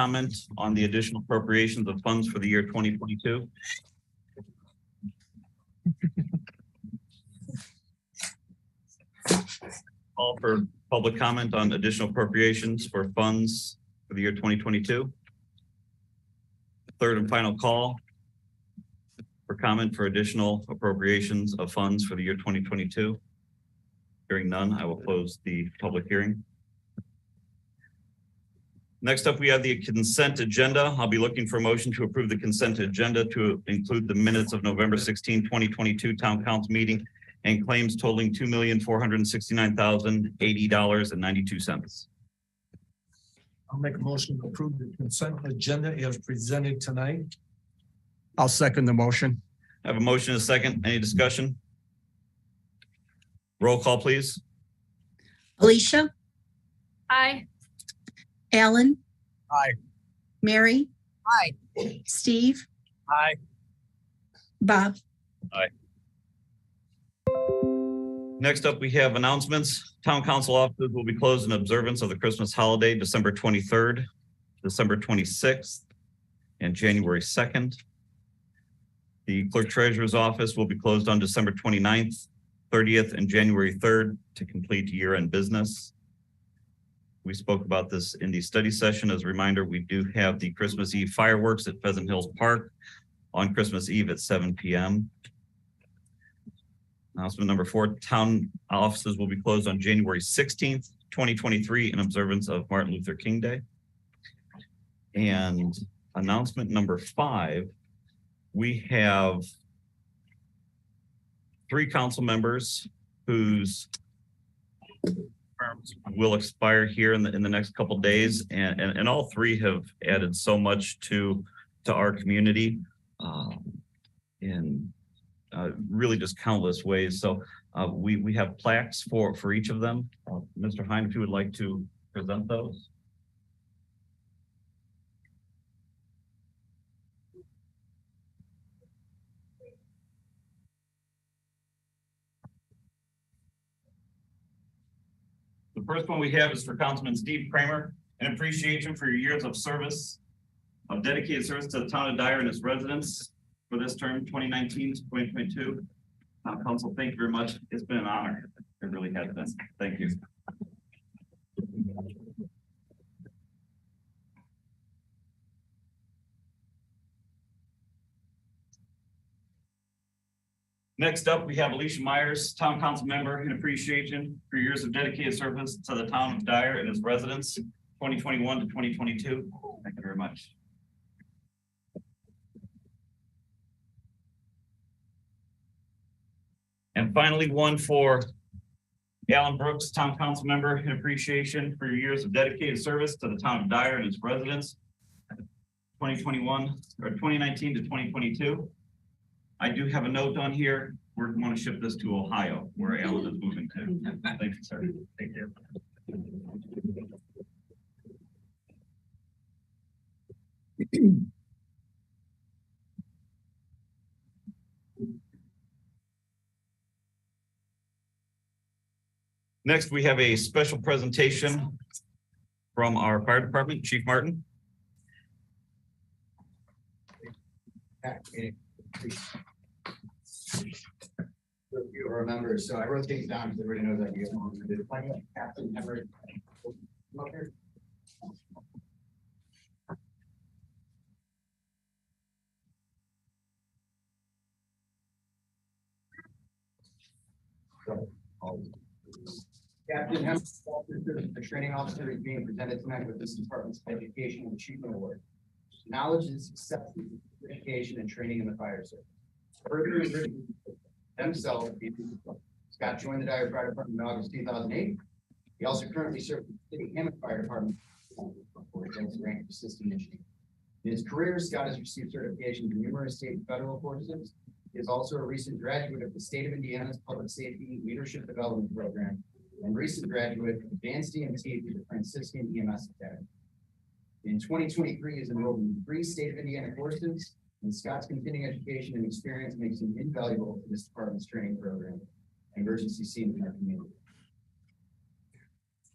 comment on the additional appropriations of funds for the year 2022? Call for public comment on additional appropriations for funds for the year 2022. Third and final call for comment for additional appropriations of funds for the year 2022. Hearing none, I will close the public hearing. Next up, we have the consent agenda. I'll be looking for a motion to approve the consent agenda to include the minutes of November 16, 2022 Town Council meeting and claims totaling $2,469,080.92. I'll make a motion to approve the consent agenda as presented tonight. I'll second the motion. I have a motion and a second. Any discussion? Roll call, please. Alicia? Aye. Alan? Aye. Mary? Aye. Steve? Aye. Bob? Aye. Next up, we have announcements. Town council offices will be closed in observance of the Christmas holiday, December 23rd, December 26th, and January 2nd. The clerk treasurer's office will be closed on December 29th, 30th, and January 3rd to complete year-end business. We spoke about this in the study session. As a reminder, we do have the Christmas Eve fireworks at Pheasant Hills Park on Christmas Eve at 7 p.m. Announcement number 4, town offices will be closed on January 16th, 2023 in observance of Martin Luther King Day. And announcement number 5, we have 3 council members whose terms will expire here in the next couple of days, and all 3 have added so much to our community in really just countless ways. So we have plaques for each of them. Mr. Hine, if you would like to present those. The first one we have is for Councilman Steve Kramer, an appreciation for your years of service, of dedicated service to the town of Dyer and its residents for this term, 2019 to 2022. Council, thank you very much. It's been an honor. It really has been. Thank you. Next up, we have Alicia Myers, town council member, in appreciation for years of dedicated service to the town of Dyer and its residents, 2021 to 2022. Thank you very much. And finally, one for Alan Brooks, town council member, in appreciation for your years of dedicated service to the town of Dyer and its residents, 2021 or 2019 to 2022. I do have a note on here. We're going to ship this to Ohio, where Alan is moving to. Thank you, sir. Take care. Next, we have a special presentation from our fire department, Chief Martin. You remember, so I wrote things down because everybody knows that you did plenty. Captain Everett. Captain Hemp, the training officer, is being presented tonight with this department's Education and Achievement Award. Knowledge and success, education and training in the fire service. Further themselves, Scott joined the Dyer Fire Department in August 2008. He also currently serves the City Hammond Fire Department for rank assistant engineer. In his career, Scott has received certifications in numerous state and federal courses. He is also a recent graduate of the State of Indiana's Public Safety Leadership Development Program and recent graduate of Advanced EMT through the Franciscan EMS Academy. In 2023, he is enrolled in 3 State of Indiana courses, and Scott's continuing education and experience makes him invaluable to this department's training program and emergency scene in our community.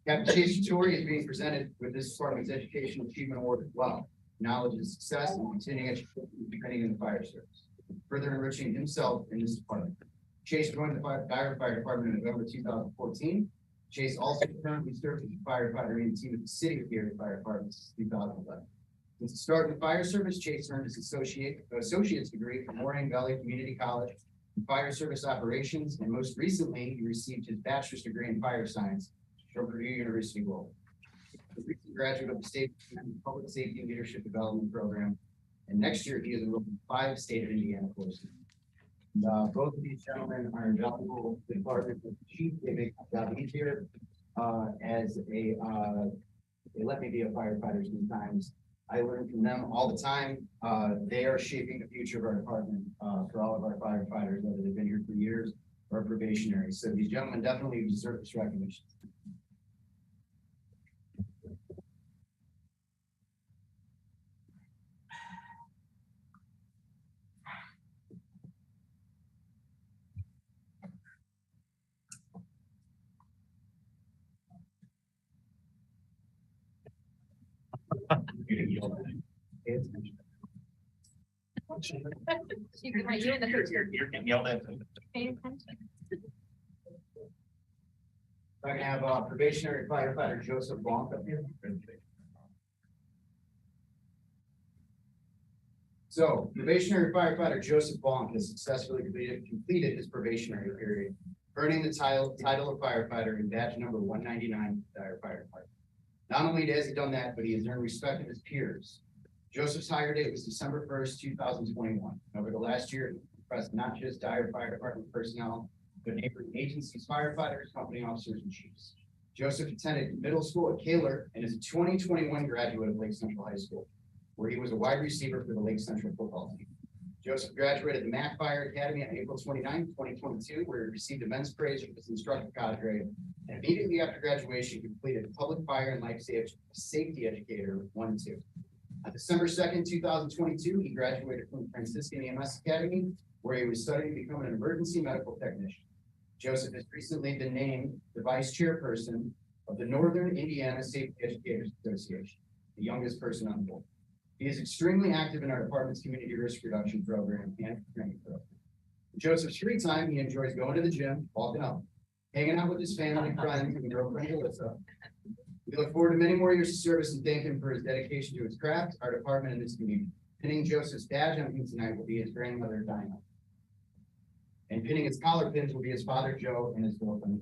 Captain Chase Tori is being presented with this Department's Educational Achievement Award as well. Knowledge and success and continuing education and training in the fire service, further enriching himself in this department. Chase joined the Dyer Fire Department in November 2014. Chase also currently serves as a firefighter in the team at the City of Gary Fire Department since 2011. Since the start of the fire service, Chase earned his associate's degree from Moraine Valley Community College in fire service operations, and most recently, he received his bachelor's degree in fire science from Purdue University Global. He's a recent graduate of the State Public Safety and Leadership Development Program, and next year he is enrolled in 5 state of Indiana courses. Both of these gentlemen are invaluable to the department of the chief. They make my job easier as a they let me be a firefighter sometimes. I learn from them all the time. They are shaping the future of our department for all of our firefighters, whether they've been here for years or probationary. So these gentlemen definitely deserve this recognition. You're getting yelled at. I can have probationary firefighter Joseph Blanc up here. So probationary firefighter Joseph Blanc has successfully completed his probationary period, earning the title of firefighter in badge number 199 of the Dyer Fire Department. Not only has he done that, but he has earned respect of his peers. Joseph's hire date was December 1st, 2021. Over the last year, he impressed not just Dyer Fire Department personnel, but neighboring agencies, firefighters, company officers, and chiefs. Joseph attended middle school at Kaler and is a 2021 graduate of Lake Central High School, where he was a wide receiver for the Lake Central football team. Joseph graduated the Mac Fire Academy on April 29, 2022, where he received immense praise from his instructor cadre, and immediately after graduation, completed Public Fire and Life Safety Educator 1 and 2. On December 2nd, 2022, he graduated from the Franciscan EMS Academy, where he was studying to become an emergency medical technician. Joseph has recently been named the vice chairperson of the Northern Indiana Safety Educators Association, the youngest person on the board. He is extremely active in our department's community risk reduction program and training program. In Joseph's free time, he enjoys going to the gym, walking up, hanging out with his family, friends, and girlfriend Alyssa. We look forward to many more years of service and thank him for his dedication to his craft, our department, and his community. Pinning Joseph's badge on him tonight will be his grandmother, Dinah. And pinning his collar pins will be his father, Joe, and his girlfriend.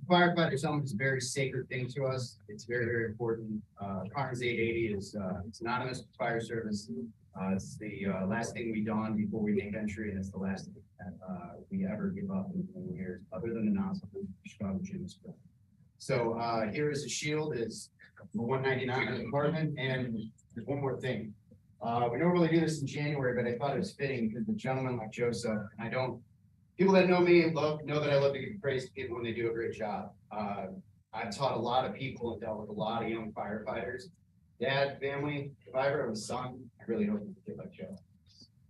Firefighter element is a very sacred thing to us. It's very, very important. Carnes 880 is it's anonymous with fire service. It's the last thing we don before we make entry, and it's the last thing that we ever give up in 20 years, other than the nozzle Chicago Gym. So here is a shield. It's 199 in the department, and there's one more thing. We normally do this in January, but I thought it was fitting because the gentleman like Joseph, and people that know me know that I love to give praise to people when they do a great job. I've taught a lot of people and dealt with a lot of young firefighters. Dad, family, survivor of a son. I really hope it's a kid like Joe.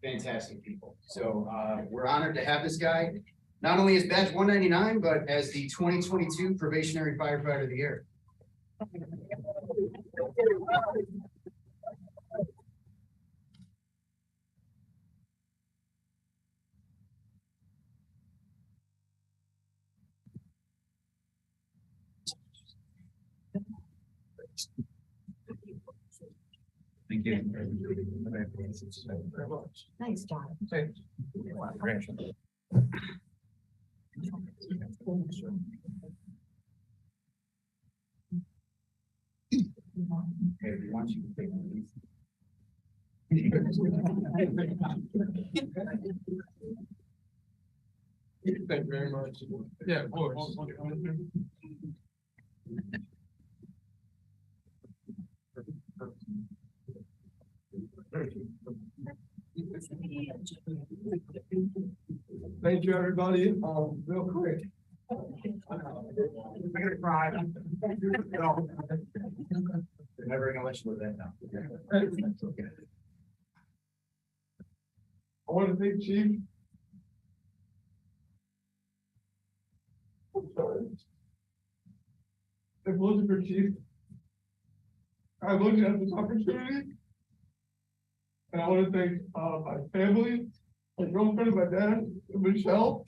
Fantastic people. So we're honored to have this guy, not only as badge 199, but as the 2022 probationary firefighter of the year. Thank you. Nice job. Hey, if you want, you can take one of these. Thank you very much. Yeah, of course. Thank you, everybody. Real quick. I'm gonna cry. They're never gonna let you live that down. I want to thank Chief. I'm sorry. If it wasn't for Chief, I wouldn't have this opportunity. And I want to thank my family, my girlfriend, my dad, and Michelle,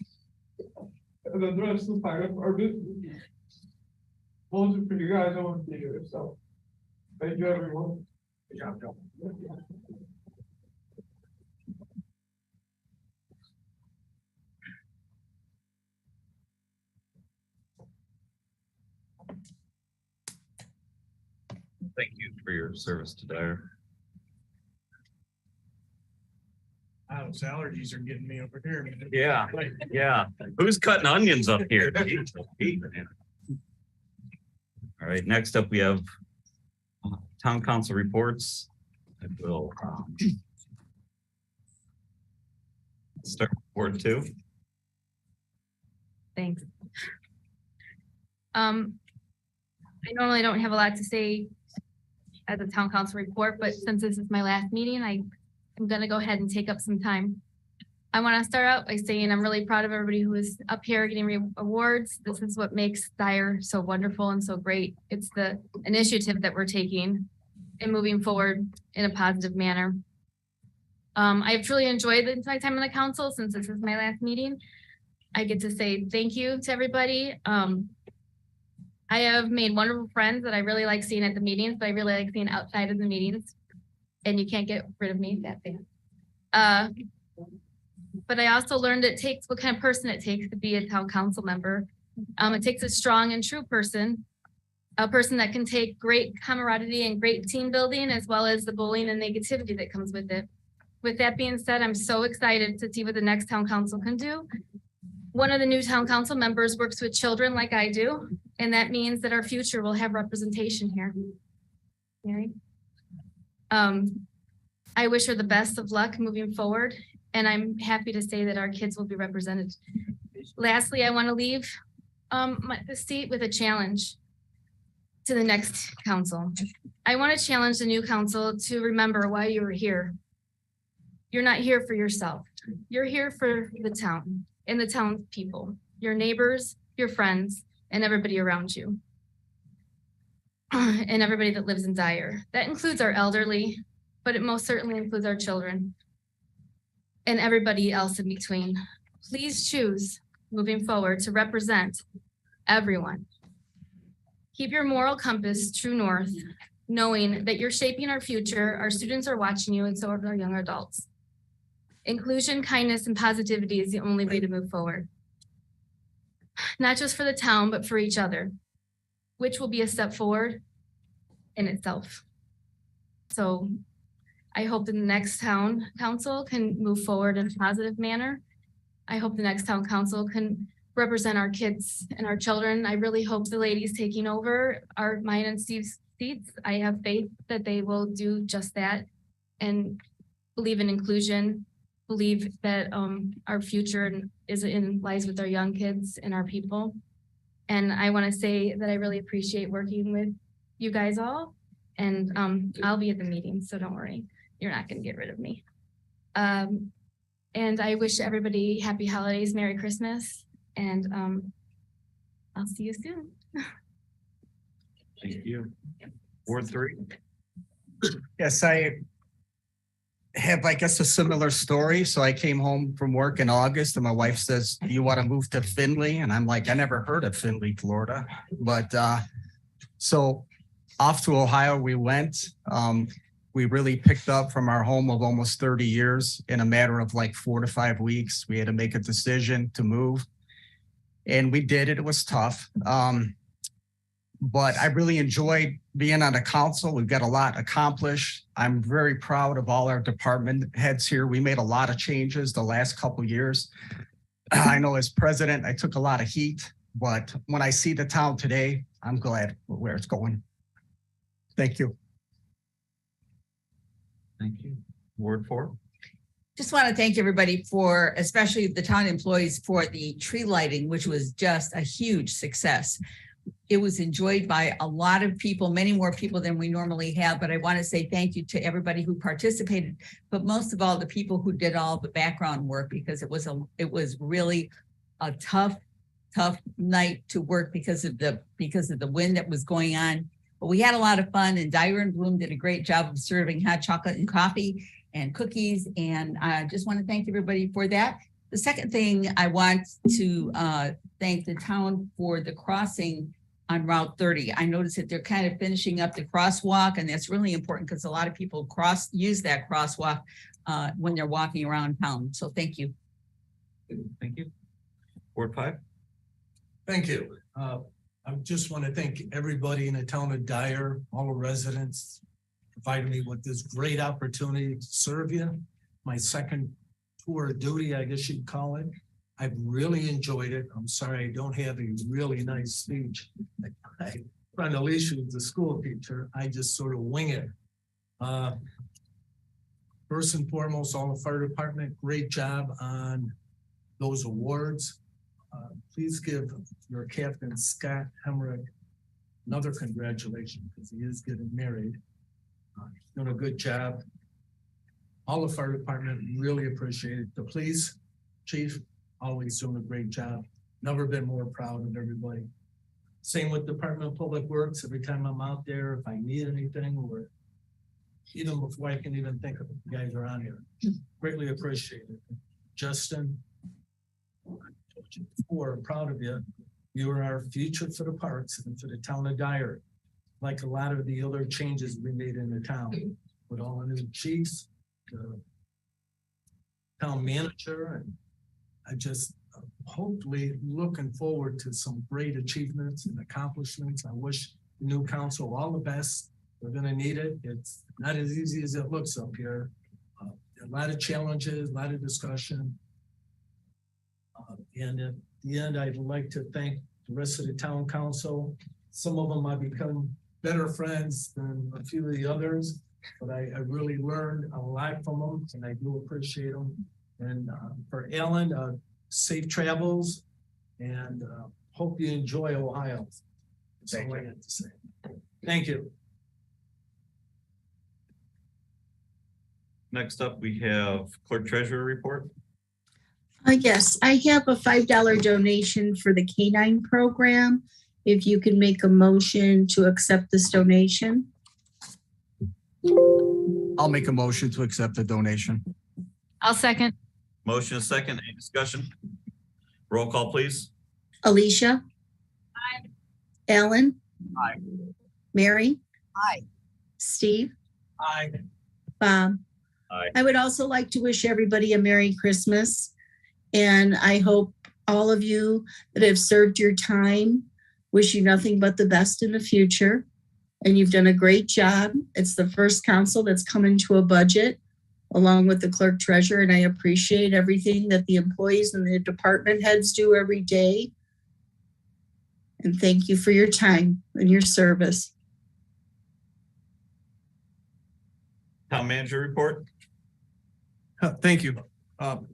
and then the rest of the fire department. If it wasn't for you guys, I wouldn't be here. So thank you, everyone. Good job, Joe. Thank you for your service to Dyer. Those allergies are getting me over here. Yeah, yeah. Who's cutting onions up here? All right, next up, we have town council reports. I will start with Ward 2. Thanks. I normally don't have a lot to say as a town council report, but since this is my last meeting, I'm gonna go ahead and take up some time. I want to start out by saying I'm really proud of everybody who is up here getting awards. This is what makes Dyer so wonderful and so great. It's the initiative that we're taking and moving forward in a positive manner. I've truly enjoyed my time on the council since this is my last meeting. I get to say thank you to everybody. I have made wonderful friends that I really like seeing at the meetings, but I really like seeing outside of the meetings. And you can't get rid of me that thing. But I also learned it takes what kind of person it takes to be a town council member. It takes a strong and true person, a person that can take great camaraderie and great team building, as well as the bullying and negativity that comes with it. With that being said, I'm so excited to see what the next town council can do. One of the new town council members works with children like I do, and that means that our future will have representation here. Mary? I wish her the best of luck moving forward, and I'm happy to say that our kids will be represented. Lastly, I want to leave the seat with a challenge to the next council. I want to challenge the new council to remember why you were here. You're not here for yourself. You're here for the town and the town people, your neighbors, your friends, and everybody around you. And everybody that lives in Dyer. That includes our elderly, but it most certainly includes our children and everybody else in between. Please choose moving forward to represent everyone. Keep your moral compass true north, knowing that you're shaping our future, our students are watching you, and so are our young adults. Inclusion, kindness, and positivity is the only way to move forward. Not just for the town, but for each other, which will be a step forward in itself. So I hope the next town council can move forward in a positive manner. I hope the next town council can represent our kids and our children. I really hope the ladies taking over mine and Steve's seats. I have faith that they will do just that. and believe in inclusion, believe that our future lies with our young kids and our people. And I want to say that I really appreciate working with you guys all. And I'll be at the meeting, so don't worry. You're not going to get rid of me. And I wish everybody happy holidays, Merry Christmas, and I'll see you soon. Thank you. Ward 3. Yes, I have, I guess, a similar story. So I came home from work in August and my wife says, "Do you want to move to Findlay?" And I'm like, I never heard of Findlay, Florida. But so off to Ohio we went. We really picked up from our home of almost 30 years in a matter of like 4 to 5 weeks. We had to make a decision to move. And we did it. It was tough. But I really enjoyed being on the council. We've got a lot accomplished. I'm very proud of all our department heads here. We made a lot of changes the last couple of years. I know as president, I took a lot of heat, but when I see the town today, I'm glad where it's going. Thank you. Thank you. Ward 4. Just want to thank everybody for, especially the town employees, for the tree lighting, which was just a huge success. It was enjoyed by a lot of people, many more people than we normally have, but I want to say thank you to everybody who participated, but most of all, the people who did all the background work, because it was really a tough night to work because of the wind that was going on. But we had a lot of fun, and Dyer and Bloom did a great job of serving hot chocolate and coffee and cookies. And I just want to thank everybody for that. The second thing, I want to thank the town for the crossing on Route 30. I noticed that they're kind of finishing up the crosswalk, and that's really important because a lot of people use that crosswalk when they're walking around town. So thank you. Thank you. Ward 5. Thank you. I just want to thank everybody in the town of Dyer, all the residents, provided me with this great opportunity to serve you. My second tour of duty, I guess you'd call it. I've really enjoyed it. I'm sorry I don't have a really nice speech. Friend Alicia was the school teacher. I just sort of wing it. First and foremost, all the fire department, great job on those awards. Please give your captain, Scott Hemrick, another congratulations because he is getting married. Doing a good job. All the fire department really appreciate it. The police chief always doing a great job. Never been more proud of everybody. Same with Department of Public Works. Every time I'm out there, if I need anything, or even before I can even think of it, you guys are on here. Greatly appreciate it. Justin, we're proud of you. You are our future for the parks and for the town of Dyer. Like a lot of the other changes we made in the town with all the new chiefs, the town manager, and I just hopefully looking forward to some great achievements and accomplishments. I wish the new council all the best. We're going to need it. It's not as easy as it looks up here. A lot of challenges, a lot of discussion. And at the end, I'd like to thank the rest of the town council. Some of them I've become better friends than a few of the others, but I really learned a lot from them, and I do appreciate them. And for Alan, safe travels, and hope you enjoy Ohio. That's all I have to say. Thank you. Next up, we have clerk treasurer report. Yes, I have a $5 donation for the canine program. If you can make a motion to accept this donation. I'll make a motion to accept the donation. I'll second. Motion is second. Any discussion? Roll call, please. Alicia? Aye. Alan? Aye. Mary? Aye. Steve? Aye. Bob? Aye. I would also like to wish everybody a Merry Christmas. And I hope all of you that have served your time wish you nothing but the best in the future. And you've done a great job. It's the first council that's come into a budget along with the clerk treasurer. And I appreciate everything that the employees and the department heads do every day. And thank you for your time and your service. Town manager report. Thank you. Want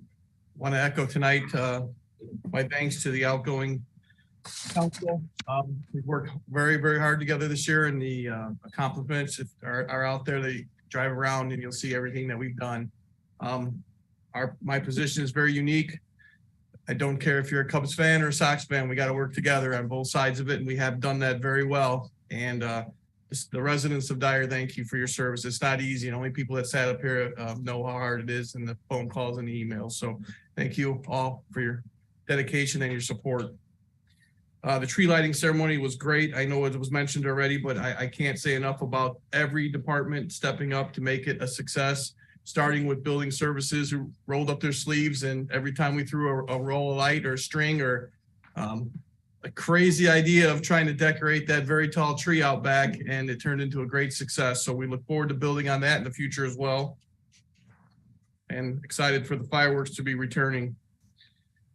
to echo tonight, my thanks to the outgoing council. We've worked very, very hard together this year, and the accomplishments are out there. They drive around and you'll see everything that we've done. My position is very unique. I don't care if you're a Cubs fan or a Sox fan, we got to work together on both sides of it, and we have done that very well. And the residents of Dyer, thank you for your service. It's not easy, and only people that sat up here know how hard it is, and the phone calls and the emails. So thank you all for your dedication and your support. The tree lighting ceremony was great. I know it was mentioned already, but I can't say enough about every department stepping up to make it a success, starting with building services, who rolled up their sleeves, and every time we threw a roll of light or a string or a crazy idea of trying to decorate that very tall tree out back, and it turned into a great success. So we look forward to building on that in the future as well. And excited for the fireworks to be returning.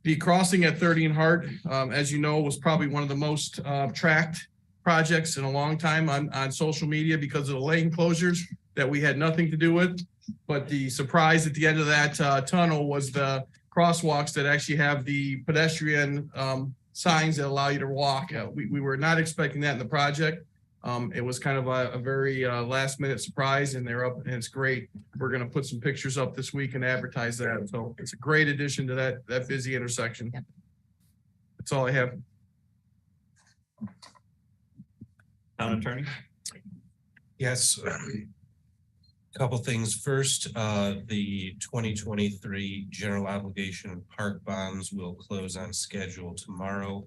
The crossing at 30 and Hart, as you know, was probably one of the most tracked projects in a long time on social media because of the lane closures that we had nothing to do with. But the surprise at the end of that tunnel was the crosswalks that actually have the pedestrian signs that allow you to walk. We were not expecting that in the project. It was kind of a very last minute surprise, and they're up and it's great. We're going to put some pictures up this week and advertise that. So it's a great addition to that busy intersection. Yep. That's all I have. Town attorney. Yes. Couple things. First, the 2023 general obligation park bonds will close on schedule tomorrow.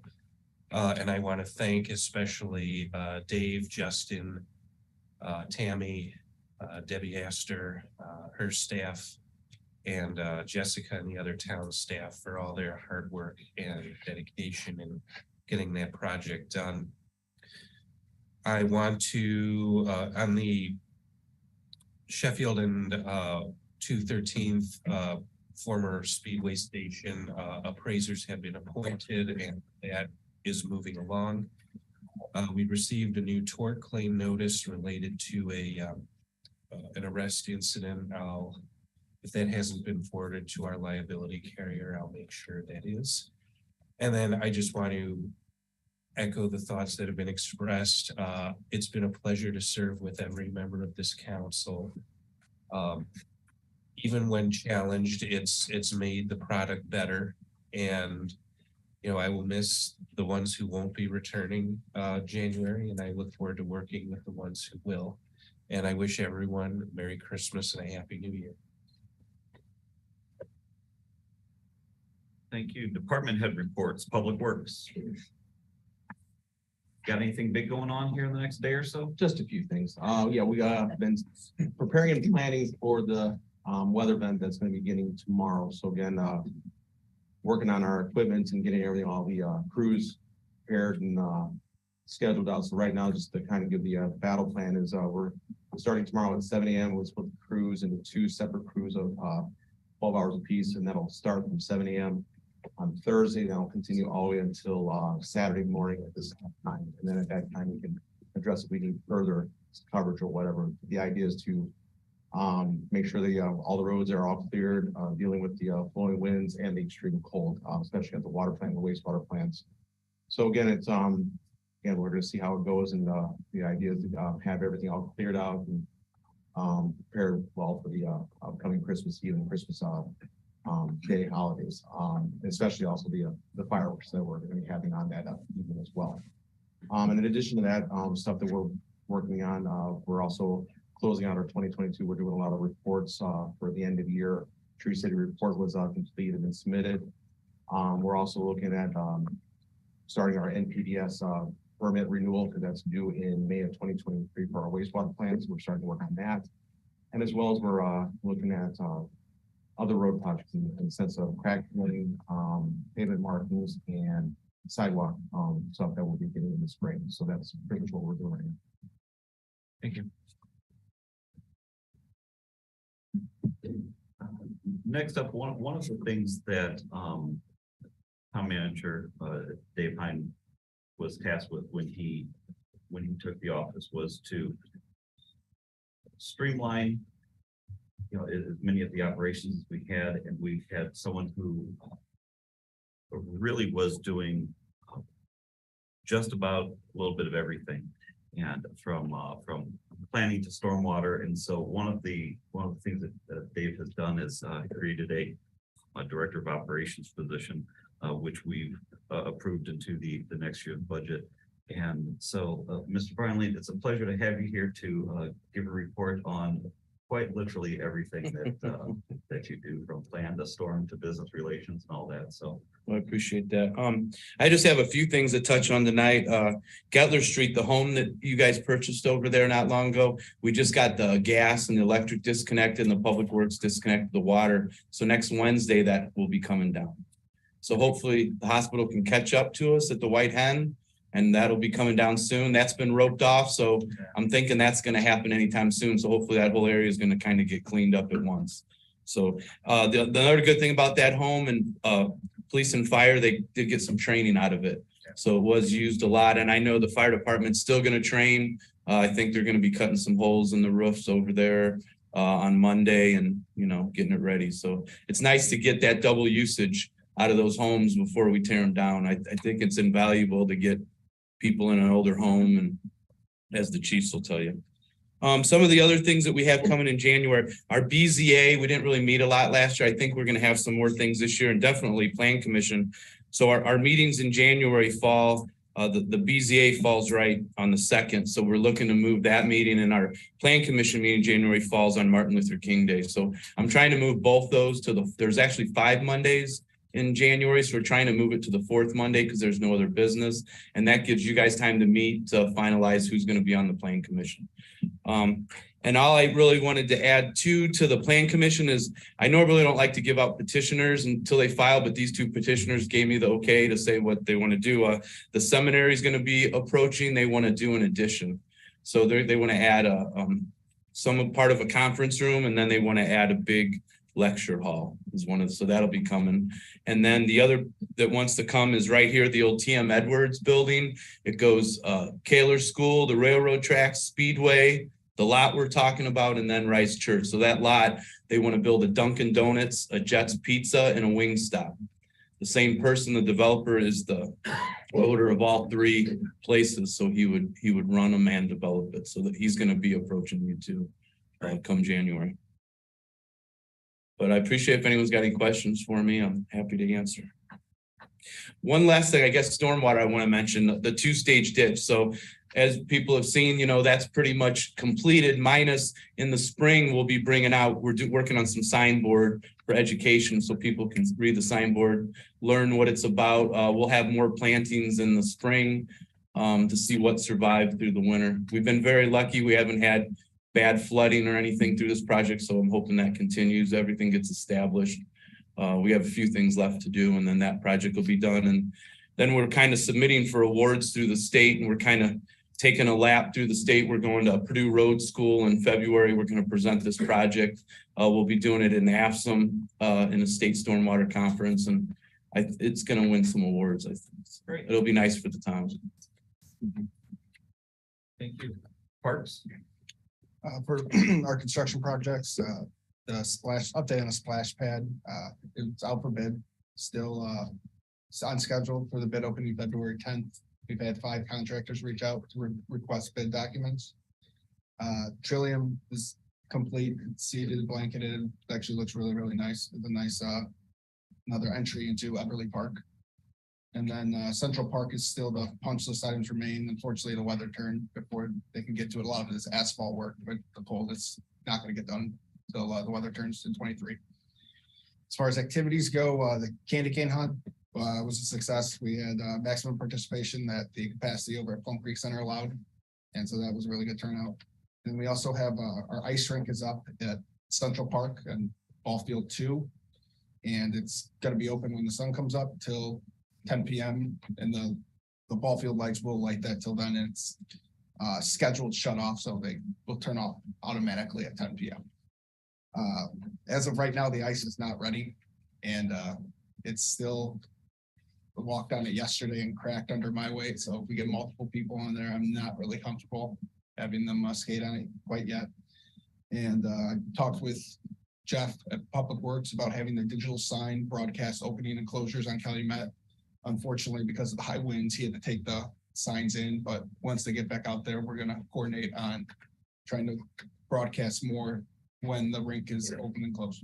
And I want to thank especially Dave, Justin, Tammy, Debbie Astor, her staff, and Jessica and the other town staff for all their hard work and dedication in getting that project done. I want to, on the Sheffield and 213th former Speedway station, appraisers have been appointed, and that is moving along. We received a new tort claim notice related to an arrest incident. If that hasn't been forwarded to our liability carrier, I'll make sure that is. And then I just want to echo the thoughts that have been expressed. It's been a pleasure to serve with every member of this council. Even when challenged, it's made the product better. And you know, I will miss the ones who won't be returning January, and I look forward to working with the ones who will. And I wish everyone Merry Christmas and a Happy New Year. Thank you. Department head reports, Public Works. Got anything big going on here in the next day or so? Just a few things. Yeah, we been preparing and planning for the weather event that's going to be beginning tomorrow. So again, working on our equipment and getting everything, all the crews prepared and scheduled out. So right now, just to kind of give the battle plan is we're starting tomorrow at 7 a.m. We'll split the crews into 2 separate crews of 12 hours apiece, and that'll start from 7 a.m. on Thursday. And that'll continue all the way until Saturday morning at this time. And then at that time, we can address if we need further coverage or whatever. The idea is to make sure that all the roads are all cleared, dealing with the flowing winds and the extreme cold, especially at the water plant and the wastewater plants. So again, it's again, we're going to see how it goes, and the idea is to have everything all cleared out and prepared well for the upcoming Christmas Eve and Christmas Day holidays, especially also the fireworks that we're going to be having on that evening as well. And in addition to that, stuff that we're working on, we're also closing out our 2022. We're doing a lot of reports for the end of the year. Tree City report was completed and submitted. We're also looking at starting our NPDS permit renewal, because that's due in May of 2023 for our wastewater plants. We're starting to work on that. And as well as we're looking at other road projects in the sense of crack filling, pavement markings, and sidewalk stuff that we'll be getting in the spring. So that's pretty much what we're doing right now. Thank you. Next up, one of the things that town manager Dave Hine was tasked with when he took the office was to streamline as many of the operations as we had, and we had someone who really was doing just about a little bit of everything, and from planning to stormwater. And so one of the things that Dave has done is created a director of operations position, which we've approved into the next year's budget. And so, Mr. Brownlee, it's a pleasure to have you here to give a report on quite literally everything that that you do, from plan to storm to business relations and all that. So I appreciate that. I just have a few things to touch on tonight. Gettler Street, the home that you guys purchased over there not long ago, we just got the gas and the electric disconnected and the public works disconnected the water. So next Wednesday that will be coming down. So hopefully the hospital can catch up to us at the White Hen, and that'll be coming down soon. That's been roped off. So I'm thinking that's going to happen anytime soon. So hopefully that whole area is going to kind of get cleaned up at once. So the other good thing about that home, and police and fire, they did get some training out of it. So it was used a lot. And I know the fire department's still going to train. I think they're going to be cutting some holes in the roofs over there on Monday and, getting it ready. So it's nice to get that double usage out of those homes before we tear them down. I think it's invaluable to get people in an older home, and as the chiefs will tell you. Some of the other things that we have coming in January, our BZA, we didn't really meet a lot last year. I think we're going to have some more things this year, and definitely Plan Commission. So our meetings in January fall, the BZA falls right on the 2nd. So we're looking to move that meeting, and our Plan Commission meeting in January falls on Martin Luther King Day. So I'm trying to move both those to there's actually 5 Mondays in January. So we're trying to move it to the 4th Monday because there's no other business. And that gives you guys time to meet to finalize who's going to be on the Plan Commission. And all I really wanted to add to the Plan Commission is I normally don't like to give out petitioners until they file, but these 2 petitioners gave me the okay to say what they want to do. The seminary is going to be approaching. They want to do an addition. So they want to add some part of a conference room, and then they want to add a big lecture hall is so that'll be coming. And then the other that wants to come is right here, the old TM Edwards building. It goes Kaler School, the railroad tracks, Speedway, the lot we're talking about, and then Rice Church. So that lot, they want to build a Dunkin' Donuts, a Jets Pizza, and a Wingstop. The same person, the developer, is the owner of all 3 places. So he would run them and develop it. So that he's going to be approaching you too come January. But I appreciate if anyone's got any questions for me, I'm happy to answer. One last thing, I guess, stormwater I want to mention, the 2-stage ditch. So as people have seen, that's pretty much completed, minus in the spring, we'll be bringing out, we're working on some signboard for education so people can read the signboard, learn what it's about. We'll have more plantings in the spring to see what survived through the winter. We've been very lucky. We haven't had bad flooding or anything through this project. So I'm hoping that continues. Everything gets established. We have a few things left to do, and then that project will be done. And then we're kind of submitting for awards through the state, and we're kind of taking a lap through the state. We're going to Purdue Road School in February. We're going to present this project. We'll be doing it in AFSM in a state stormwater conference, and it's going to win some awards. I think great. It'll be nice for the town. Thank you. Parks. For our construction projects, the update on the splash pad, it's out for bid, still it's on schedule for the bid opening February 10th. We've had 5 contractors reach out to request bid documents. Trillium is complete, seeded, blanketed. It actually looks really, really nice. It's a nice another entry into Everly Park. And then Central Park is still the punch list items remain. Unfortunately, the weather turned before they can get to it. A lot of it is asphalt work, but the pole is not going to get done until the weather turns in 23. As far as activities go, the candy cane hunt was a success. We had maximum participation that the capacity over at Plum Creek Center allowed. And so that was a really good turnout. And we also have our ice rink is up at Central Park and Ball Field 2. And it's going to be open when the sun comes up till 10 p.m. and the ball field lights will light that till then. It's scheduled shut off, so they will turn off automatically at 10 p.m. As of right now, the ice is not ready, and it's still walked on it yesterday and cracked under my weight. So if we get multiple people on there, I'm not really comfortable having them skate on it quite yet. And I talked with Jeff at Public Works about having the digital sign broadcast opening and closures on Calumet. Unfortunately, because of the high winds, he had to take the signs in, but once they get back out there, we're gonna coordinate on trying to broadcast more when the rink is open and closed.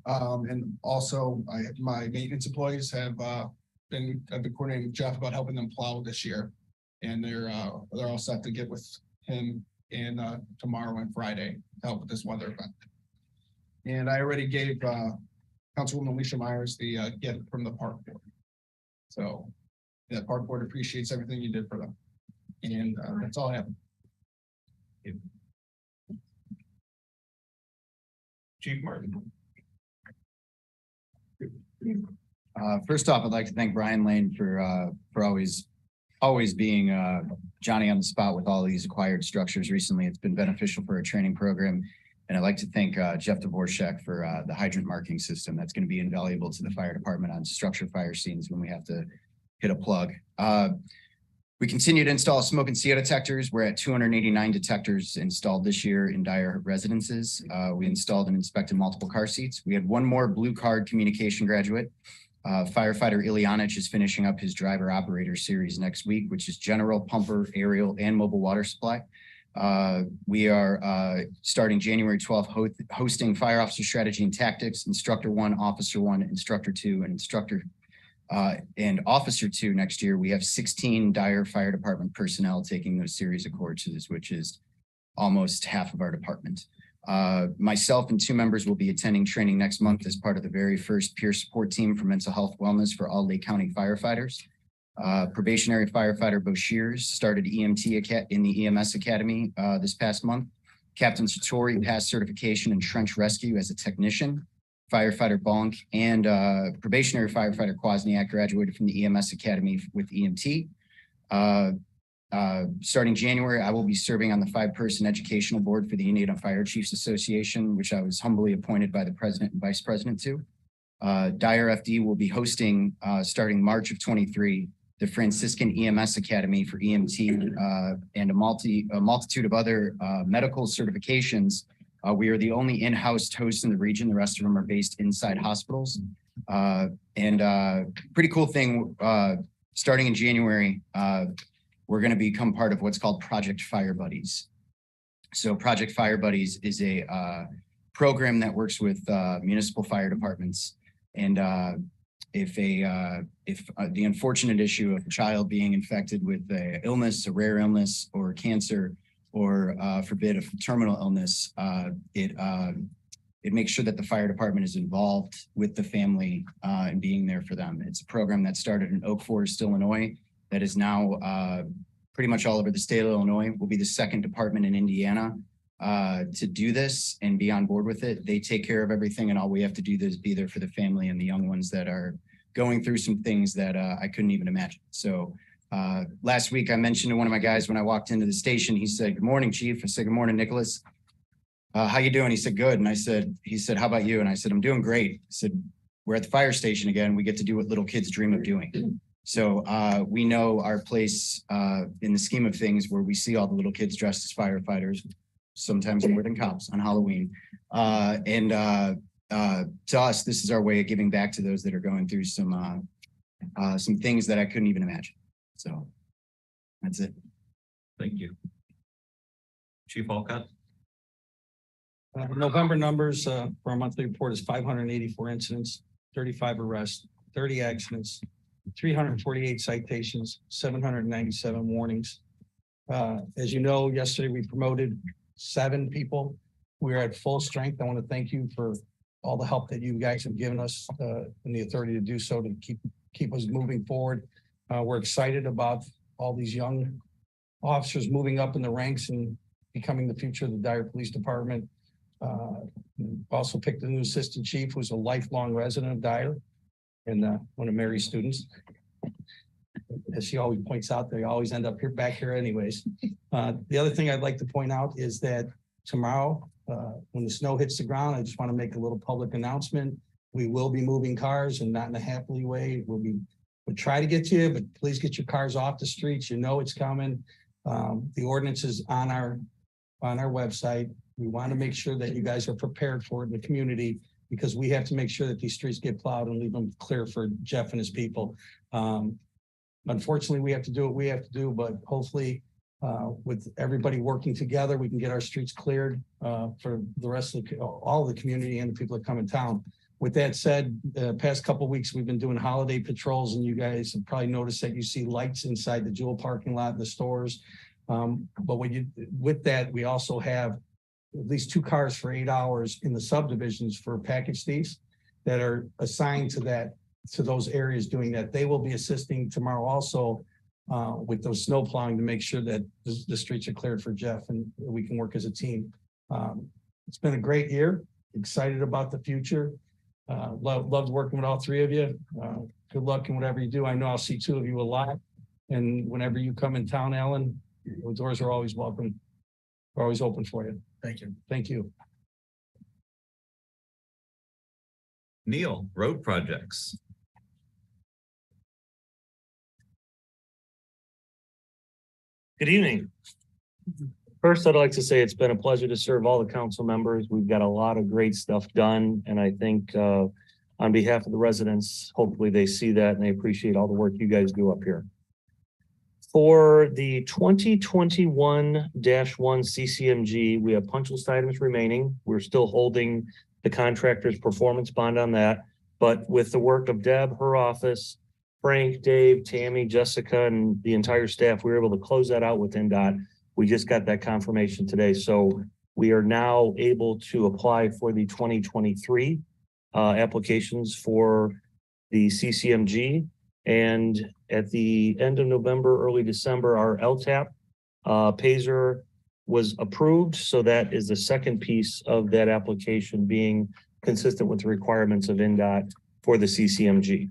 And also my maintenance employees I've been coordinating with Jeff about helping them plow this year. And they're all set to get with him and tomorrow and Friday to help with this weather event. And I already gave Councilwoman Alicia Myers the gift from the park board. So the park board appreciates everything you did for them. And that's all I have. Chief Martin. First off, I'd like to thank Brian Lane for always being Johnny on the spot with all these acquired structures recently. It's been beneficial for our training program. And I'd like to thank Jeff Dvorak for the hydrant marking system. That's going to be invaluable to the fire department on structure fire scenes when we have to hit a plug. We continue to install smoke and CO detectors. We're at 289 detectors installed this year in Dyer residences. We installed and inspected multiple car seats. We had one more blue card communication graduate. Firefighter Ilyanic is finishing up his driver operator series next week, which is general, pumper, aerial, and mobile water supply. We are starting January 12th hosting Fire Officer Strategy and Tactics, Instructor 1, Officer 1, Instructor 2, and Instructor and Officer 2 next year. We have 16 Dyer Fire Department personnel taking those series of courses, which is almost half of our department. Myself and 2 members will be attending training next month as part of the very first peer support team for mental health wellness for all Lake County firefighters. Probationary firefighter Bo Shears started EMT in the EMS Academy this past month. Captain Satori passed certification in trench rescue as a technician. Firefighter Bonk and probationary firefighter Kwasniak graduated from the EMS Academy with EMT. Starting January, I will be serving on the 5-person educational board for the Indiana Fire Chiefs Association, which I was humbly appointed by the president and vice president to. Dyer FD will be hosting, starting March of 23, the Franciscan EMS Academy for EMT and a multitude of other medical certifications. We are the only in-house host in the region. The rest of them are based inside hospitals. Pretty cool thing, starting in January, we're going to become part of what's called Project Fire Buddies. So Project Fire Buddies is a program that works with municipal fire departments. And if the unfortunate issue of a child being infected with a illness, a rare illness or cancer, or forbid a terminal illness, it makes sure that the fire department is involved with the family and being there for them. It's a program that started in Oak Forest, Illinois, that is now pretty much all over the state of Illinois. Will be the second department in Indiana to do this and be on board with it. They take care of everything, and all we have to do is be there for the family and the young ones that are going through some things that I couldn't even imagine. So last week I mentioned to one of my guys when I walked into the station, he said, "Good morning, Chief." I said, "Good morning, Nicholas. How you doing?" He said, "Good." And he said, "How about you?" And I said, "I'm doing great." I said, "We're at the fire station again. We get to do what little kids dream of doing." So we know our place in the scheme of things where we see all the little kids dressed as firefighters, sometimes more than cops on Halloween. To us, this is our way of giving back to those that are going through some things that I couldn't even imagine. So that's it. Thank you. Chief Alcott. November numbers for our monthly report is 584 incidents, 35 arrests, 30 accidents, 348 citations, 797 warnings. As you know, yesterday we promoted 7 people. We're at full strength. I want to thank you for all the help that you guys have given us and the authority to do so to keep us moving forward. We're excited about all these young officers moving up in the ranks and becoming the future of the Dyer Police Department. Also picked a new assistant chief who's a lifelong resident of Dyer and one of Mary's students. As she always points out, they always end up back here anyways. The other thing I'd like to point out is that tomorrow, when the snow hits the ground, I just want to make a little public announcement. We will be moving cars, and not in a happily way. We'll try to get to you, but please get your cars off the streets. You know it's coming. The ordinance is on our website. We want to make sure that you guys are prepared for it in the community because we have to make sure that these streets get plowed and leave them clear for Jeff and his people. Unfortunately, we have to do what we have to do, but hopefully with everybody working together, we can get our streets cleared for the rest of all the community and the people that come in town. With that said, the past couple of weeks, we've been doing holiday patrols, and you guys have probably noticed that you see lights inside the Jewel parking lot in the stores. But with that, we also have at least 2 cars for 8 hours in the subdivisions for package thieves that are assigned to those areas doing that. They will be assisting tomorrow also with those snow plowing to make sure that the streets are cleared for Jeff and we can work as a team. It's been a great year. Excited about the future. Loved working with all 3 of you. Good luck in whatever you do. I know I'll see 2 of you a lot. And whenever you come in town, Alan, the doors are always welcome. We're always open for you. Thank you. Thank you. Neil, road projects. Good evening. First, I'd like to say it's been a pleasure to serve all the council members. We've got a lot of great stuff done. And I think on behalf of the residents, hopefully they see that and they appreciate all the work you guys do up here. For the 2021-1 CCMG, we have punch list items remaining. We're still holding the contractor's performance bond on that. But with the work of Deb, her office, Frank, Dave, Tammy, Jessica, and the entire staff, we were able to close that out with NDOT. We just got that confirmation today. So we are now able to apply for the 2023 applications for the CCMG. And at the end of November, early December, our LTAP Payzer was approved. So that is the second piece of that application being consistent with the requirements of NDOT for the CCMG.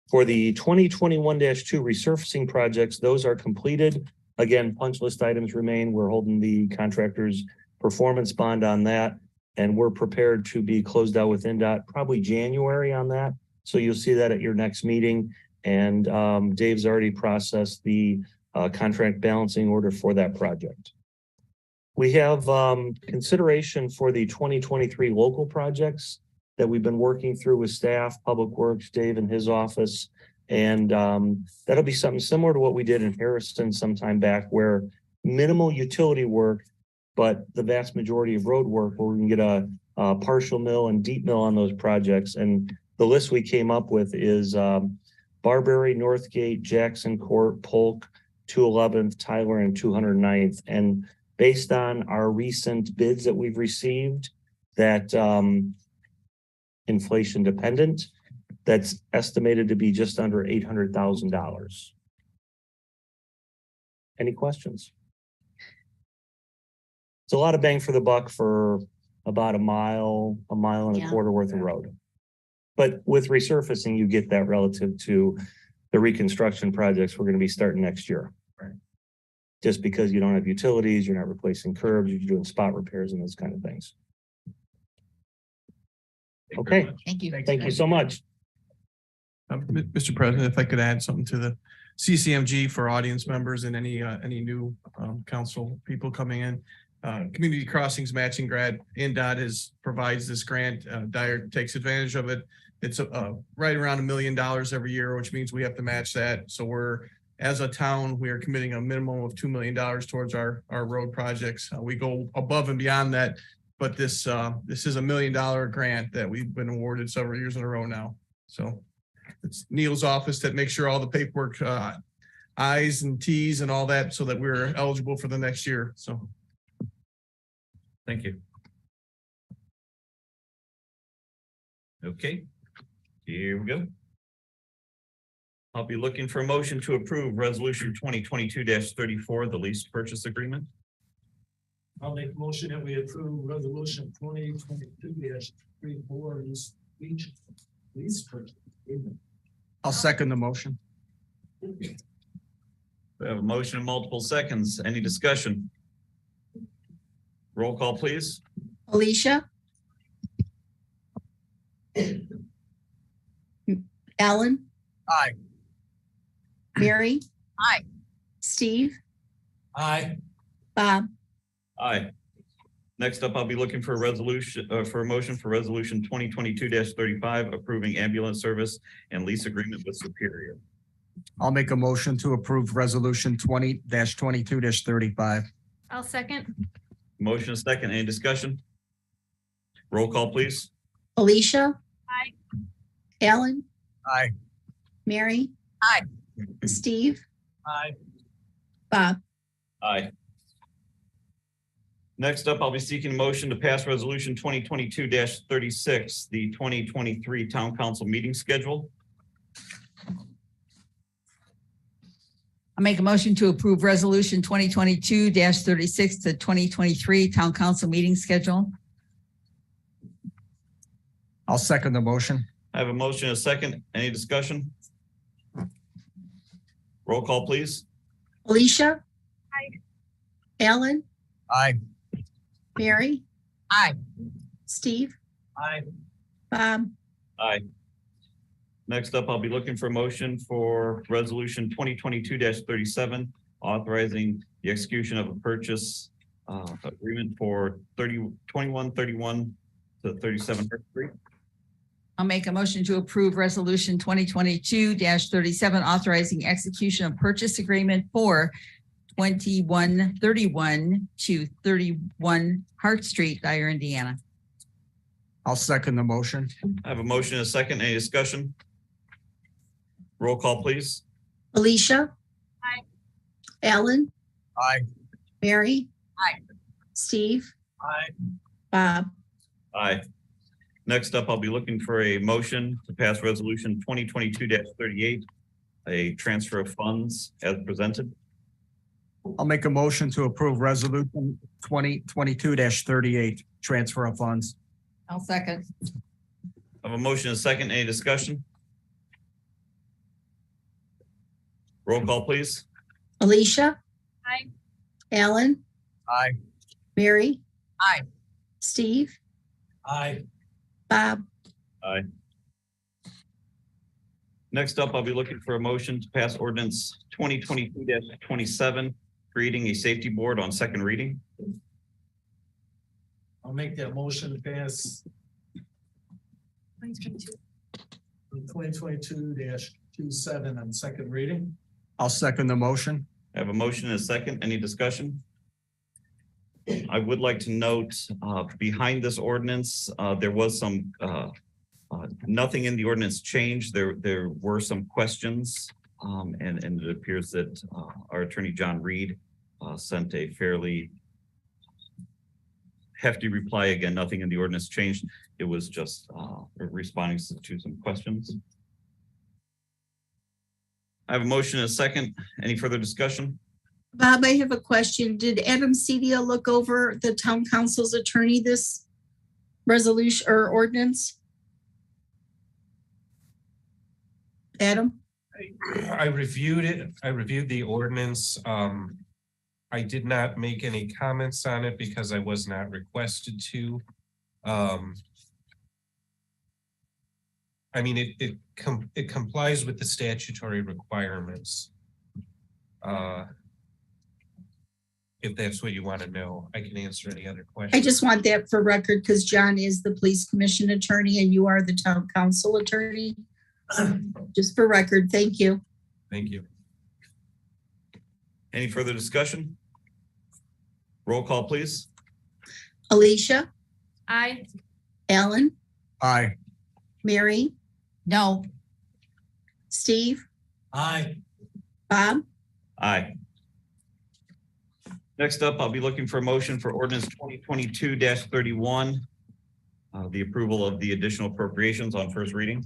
For the 2021-2 resurfacing projects, those are completed. Again, punch list items remain. We're holding the contractor's performance bond on that, and we're prepared to be closed out with NDOT probably January on that. So you'll see that at your next meeting. And Dave's already processed the contract balancing order for that project. We have consideration for the 2023 local projects that we've been working through with staff, Public Works, Dave and his office. And that'll be something similar to what we did in Harrison some time back, where minimal utility work, but the vast majority of road work where we can get a partial mill and deep mill on those projects. And the list we came up with is Barberry, Northgate, Jackson Court, Polk, 211th, Tyler, and 209th. And based on our recent bids that we've received, that inflation dependent, that's estimated to be just under $800,000. Any questions? It's a lot of bang for the buck for about a mile and a quarter worth of road. But with resurfacing, you get that relative to the reconstruction projects we're going to be starting next year. Right. Just because you don't have utilities, you're not replacing curbs, you're doing spot repairs and those kind of things. Okay. Thank you. Thank you so much. Mr. President, if I could add something to the CCMG for audience members and any new council people coming in. Community Crossings Matching Grant, NDOT provides this grant. Dyer takes advantage of it. It's right around $1 million every year, which means we have to match that. So as a town, we are committing a minimum of $2 million towards our road projects. We go above and beyond that, but this is $1 million grant that we've been awarded several years in a row now. So it's Neil's office that makes sure all the paperwork, I's and T's and all that, so that we're eligible for the next year. So. Thank you. Okay, here we go. I'll be looking for a motion to approve resolution 2022-34, the lease purchase agreement. I'll make a motion that we approve resolution 2022-34 lease purchase agreement. I'll second the motion. We have a motion in multiple seconds. Any discussion? Roll call, please. Alicia? Alan? Aye. Mary? Aye. Steve? Aye. Bob? Aye. Next up, I'll be looking for a resolution, for a motion for resolution 2022-35 approving ambulance service and lease agreement with Superior. I'll make a motion to approve resolution 20-22-35. I'll second. Motion is second. Any discussion? Roll call, please. Alicia. Aye. Alan. Aye. Mary. Aye. Steve. Aye. Bob. Aye. Next up, I'll be seeking a motion to pass resolution 2022-36, the 2023 town council meeting schedule. I'll make a motion to approve resolution 2022-36 to 2023 town council meeting schedule. I'll second the motion. I have a motion and a second. Any discussion? Roll call, please. Alicia. Aye. Alan. Aye. Mary. Aye. Steve. Aye. Bob. Aye. Next up, I'll be looking for a motion for resolution 2022-37, authorizing the execution of a purchase agreement for 2131 to 37 Hurst Street. I'll make a motion to approve resolution 2022-37, authorizing execution of purchase agreement for 2131 to 31 Hart Street, Dyer, Indiana. I'll second the motion. I have a motion and a second. Any discussion? Roll call, please. Alicia. Aye. Alan. Aye. Mary. Aye. Steve. Aye. Bob. Aye. Next up, I'll be looking for a motion to pass resolution 2022-38, a transfer of funds as presented. I'll make a motion to approve resolution 2022-38, transfer of funds. I'll second. I have a motion and a second. Any discussion? Roll call, please. Alicia. Aye. Alan. Aye. Mary. Aye. Steve. Aye. Bob. Aye. Next up, I'll be looking for a motion to pass ordinance 2022-27, creating a safety board on second reading. I'll make that motion to pass 2022-27 on second reading. I'll second the motion. I have a motion and a second. Any discussion? I would like to note, behind this ordinance, there was some, nothing in the ordinance changed. There were some questions, and it appears that our attorney, John Reed, sent a fairly hefty reply. Again, nothing in the ordinance changed. It was just responding to some questions. I have a motion and a second. Any further discussion? Bob, I have a question. Did Adam Cedia look over the town council's attorney this resolution or ordinance? Adam? I reviewed it. I reviewed the ordinance. I did not make any comments on it because I was not requested to. I mean, it complies with the statutory requirements. If that's what you want to know, I can answer any other questions. I just want that for record because John is the police commission attorney and you are the town council attorney. Just for record, thank you. Thank you. Any further discussion? Roll call, please. Alicia. Aye. Alan. Aye. Mary. No. Steve. Aye. Bob. Aye. Next up, I'll be looking for a motion for ordinance 2022-31, the approval of the additional appropriations on first reading.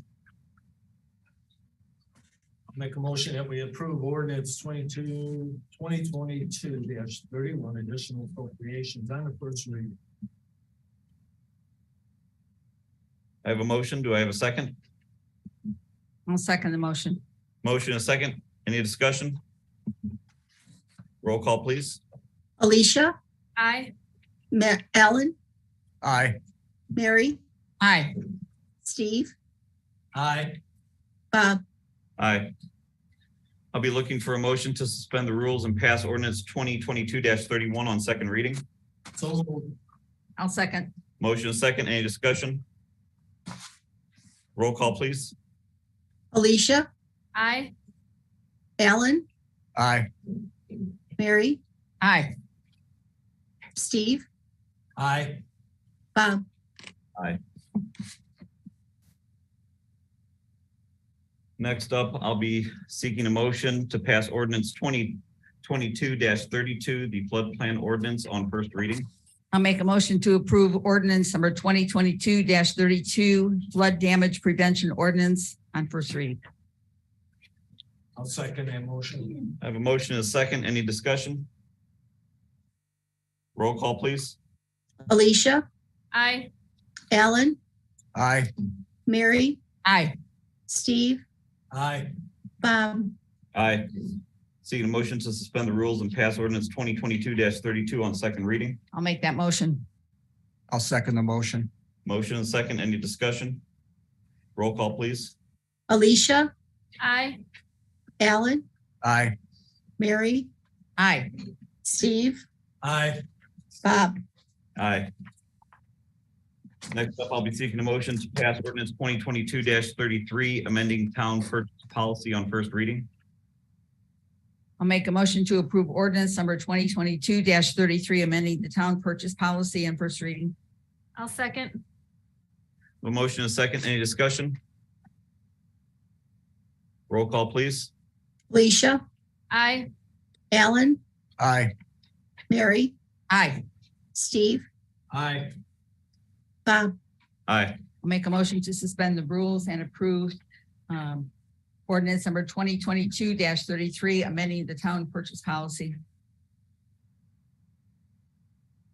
I'll make a motion that we approve ordinance 2022-31 additional appropriations on the first reading. I have a motion. Do I have a second? I'll second the motion. Motion and a second. Any discussion? Roll call, please. Alicia. Aye. Alan. Aye. Mary. Aye. Steve. Aye. Bob. Aye. I'll be looking for a motion to suspend the rules and pass ordinance 2022-31 on second reading. So moved. I'll second. Motion is second. Any discussion? Roll call, please. Alicia, Aye. Alan, Aye. Mary, Aye. Steve, Aye. Bob. Next up, I'll be seeking a motion to pass ordinance 2022-32, the flood plan ordinance on first reading. I'll make a motion to approve ordinance number 2022-32 flood damage prevention ordinance on first reading. I'll second that motion. I have a motion and a second. Any discussion? Roll call, please. Alicia, Aye. Alan, Aye. Mary, Aye. Steve, Aye. Bob. Aye. Seeking a motion to suspend the rules and pass ordinance 2022-32 on second reading. I'll make that motion. I'll second the motion. Motion and second. Any discussion? Roll call, please. Alicia, Aye. Alan, Aye. Mary, Aye. Steve, Aye. Bob. Aye. Next up, I'll be seeking a motion to pass ordinance 2022-33, amending town purchase policy on first reading. I'll make a motion to approve ordinance number 2022-33, amending the town purchase policy and first reading. I'll second. A motion and a second. Any discussion? Roll call, please. Alicia, Aye. Alan, Aye. Mary, Aye. Steve, Aye. Bob. Aye. I'll make a motion to suspend the rules and approve ordinance number 2022-33, amending the town purchase policy.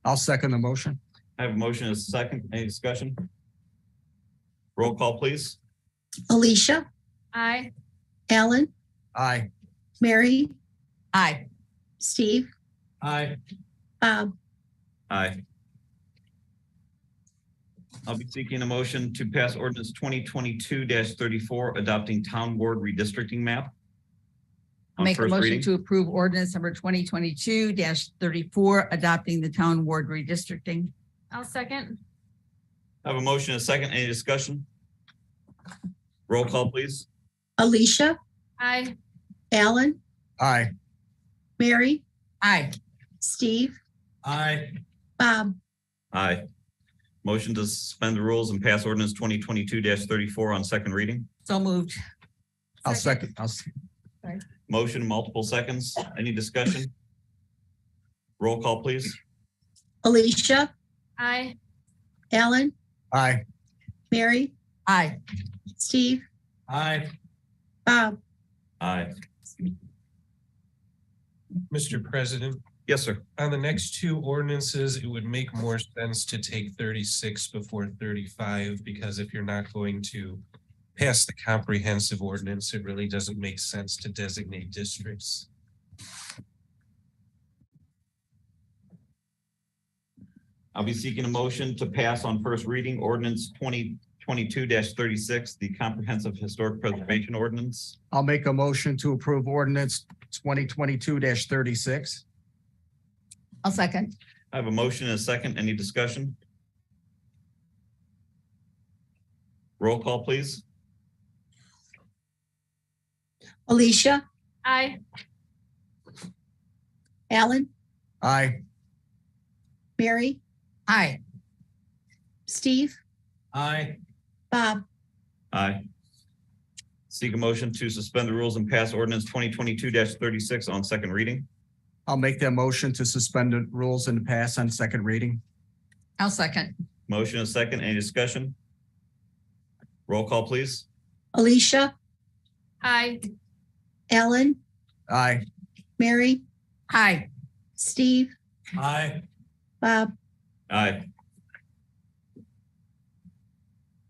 I'll second the motion. I have a motion and a second. Any discussion? Roll call, please. Alicia, Aye. Alan, Aye. Mary, Aye. Steve, Aye. Bob. Aye. I'll be seeking a motion to pass ordinance 2022-34, adopting town ward redistricting map. I'll On make a first motion reading. to approve ordinance number 2022-34, adopting the town ward redistricting. I'll second. I have a motion and a second. Any discussion? Roll call, please. Alicia, Aye. Alan, Aye. Mary, Aye. Steve, Aye. Bob. Aye. Motion to suspend the rules and pass ordinance 2022-34 on second reading. So moved. I'll second. Motion, multiple seconds. Any discussion? Roll call, please. Alicia, Aye. Alan, Aye. Mary, Aye. Steve, Aye. Bob. Aye. Mr. President, Yes, sir. on the next two ordinances, it would make more sense to take 36 before 35, because if you're not going to pass the comprehensive ordinance, it really doesn't make sense to designate districts. I'll be seeking a motion to pass on first reading ordinance 2022-36, the comprehensive historic preservation ordinance. I'll make a motion to approve ordinance 2022-36. I'll second. I have a motion and a second. Any discussion? Roll call, please. Alicia, Aye. Alan, Aye. Mary, Aye. Steve, Aye. Bob. Aye. Seek a motion to suspend the rules and pass ordinance 2022-36 on second reading. I'll make that motion to suspend the rules and pass on second reading. I'll second. Motion and a second. Any discussion? Roll call, please. Alicia, Aye. Alan, Aye. Mary, Aye. Steve, Aye. Bob. Aye.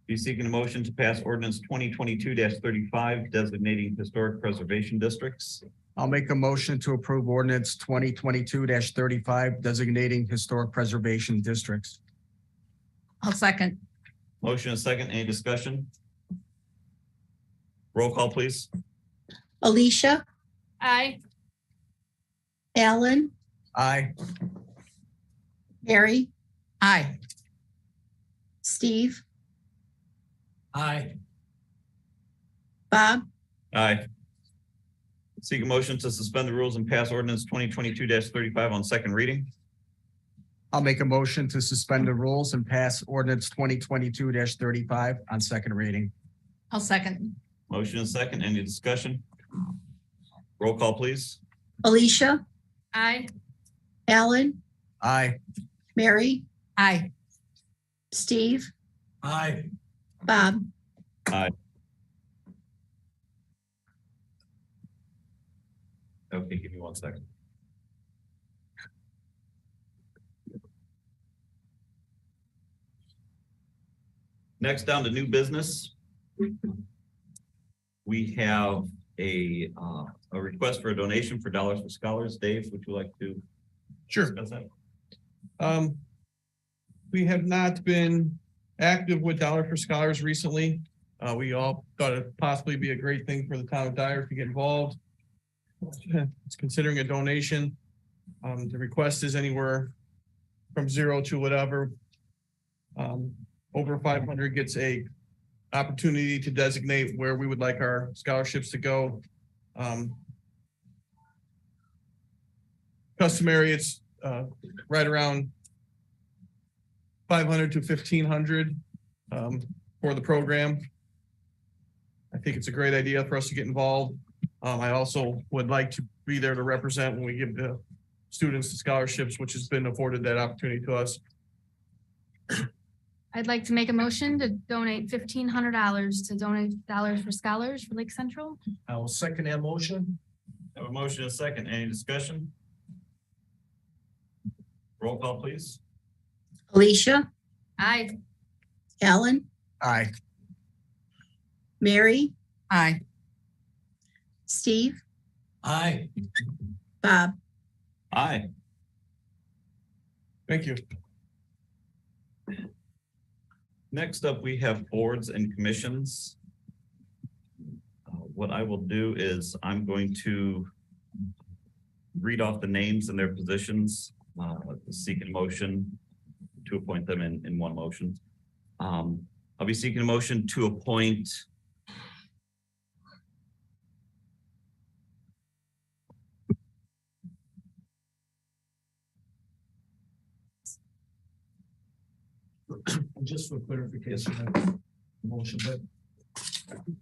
Be seeking a motion to pass ordinance 2022-35 designating historic preservation districts. I'll make a motion to approve ordinance 2022-35 designating historic preservation districts. I'll second. Motion and second. Any discussion? Roll call, please. Alicia, Aye. Alan, Aye. Mary, Aye. Steve, Aye. Bob, Aye. Seek a motion to suspend the rules and pass ordinance 2022-35 on second reading. I'll make a motion to suspend the rules and pass ordinance 2022-35 on second reading. I'll second. Motion and second. Any discussion? Roll call, please. Alicia, Aye. Alan, Aye. Mary, Aye. Steve, Aye. Bob. Aye. Okay, give me 1 second. Next, down to new business. We have a request for a donation for Dollars for Scholars. Dave, would you like to? Sure. discuss that? We have not been active with Dollar for Scholars recently. We all thought it'd possibly be a great thing for the town of Dyer to get involved. It's considering a donation. The request is anywhere from 0 to whatever. Over 500 gets a opportunity to designate where we would like our scholarships to go. Customary, it's right around 500 to 1,500 for the program. I think it's a great idea for us to get involved. I also would like to be there to represent when we give the students the scholarships, which has been afforded that opportunity to us. I'd like to make a motion to donate $1,500 to donate Dollars for Scholars for Lake Central. I will second that motion. Have a motion and a second. Any discussion? Roll call, please. Alicia, Aye. Alan, Aye. Mary, Aye. Steve, Aye. Bob. Aye. Thank you. Next up, we have boards and commissions. What I will do is I'm going to read off the names and their positions, seek a motion to appoint them in one motion. I'll be seeking a motion to appoint Just for clarification, motion, but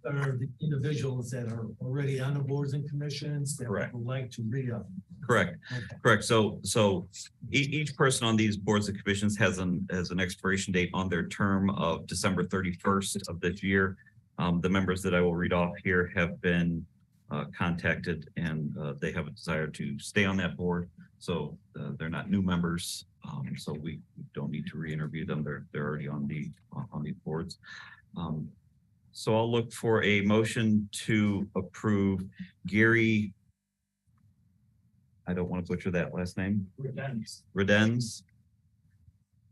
are the individuals that are already on the boards and commissions that Correct. would like to re-up? Correct, Okay. correct. So each person on these boards and commissions has an expiration date on their term of December 31st of this year. The members that I will read off here have been contacted and they have a desire to stay on that board. So they're not new members. So we don't need to re-interview them. They're already on these boards. So I'll look for a motion to approve Gary. I don't want to butcher that last name. Redens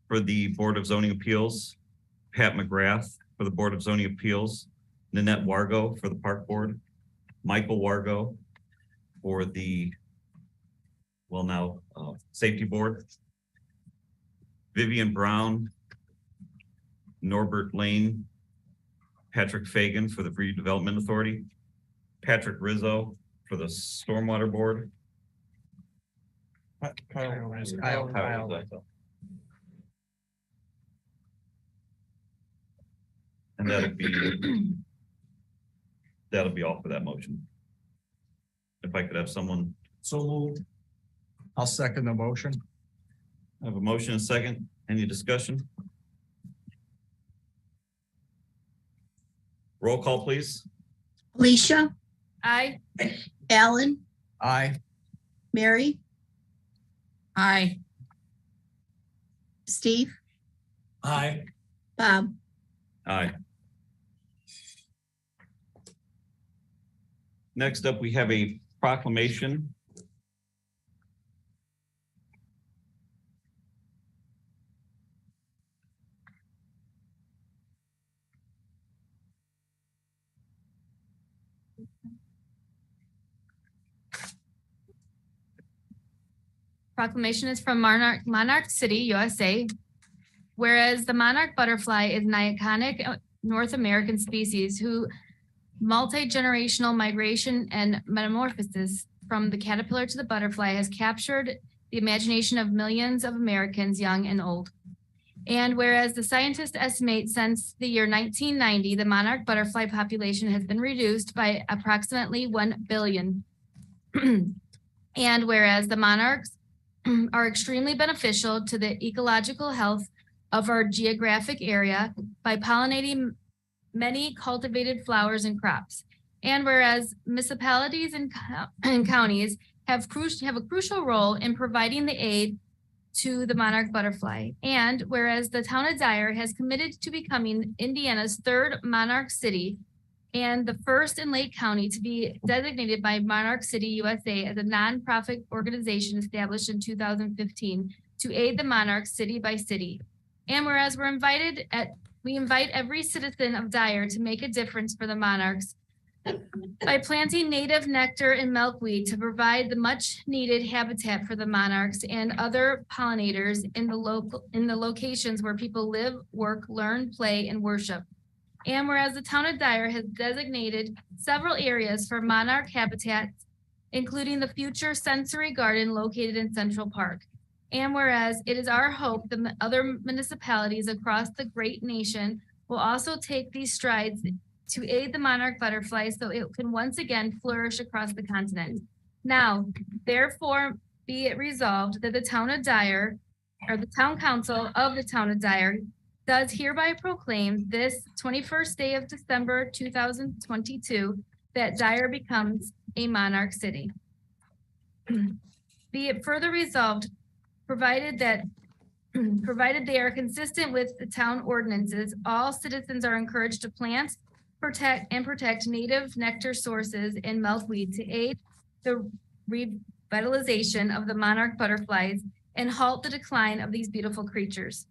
for the Board of Zoning Appeals, Pat McGrath for the Board of Zoning Appeals, Nanette Wargo for the Park Board, Michael Wargo for the, Safety Board, Vivian Brown, Norbert Lane, Patrick Fagan for the Redevelopment Authority, Patrick Rizzo for the Stormwater Board, Kyle. And that'll be all for that motion. If I could have someone, So moved. I'll second the motion. I have a motion and a second. Any discussion? Roll call, please. Alicia, Aye. Alan, Aye. Mary, Aye. Steve, Aye. Bob. Aye. Next up, we have a proclamation. Proclamation is from Monarch City, USA. whereas the monarch butterfly is an iconic North American species who multi-generational migration and metamorphosis from the caterpillar to the butterfly has captured the imagination of millions of Americans, young and old. And whereas the scientists estimate since the year 1990, the monarch butterfly population has been reduced by approximately 1 billion. And whereas the monarchs are extremely beneficial to the ecological health of our geographic area by pollinating many cultivated flowers and crops. And whereas municipalities and counties have a crucial role in providing the aid to the monarch butterfly. And whereas the town of Dyer has committed to becoming Indiana's third monarch city and the first in Lake County to be designated by Monarch City USA as a nonprofit organization established in 2015 to aid the monarchs city by city. And whereas we invite every citizen of Dyer to make a difference for the monarchs by planting native nectar and milkweed to provide the much needed habitat for the monarchs and other pollinators in the locations where people live, work, learn, play, and worship. And whereas the town of Dyer has designated several areas for monarch habitats, including the future sensory garden located in Central Park. And whereas it is our hope that other municipalities across the great nation will also take these strides to aid the monarch butterfly so it can once again flourish across the continent. Now, therefore, be it resolved that the town of Dyer, or the town council of the town of Dyer, does hereby proclaim this 21st day of December 2022 that Dyer becomes a monarch city. Be it further resolved, provided they are consistent with the town ordinances, all citizens are encouraged to plant, protect native nectar sources and milkweed to aid the revitalization of the monarch butterflies and halt the decline of these beautiful creatures.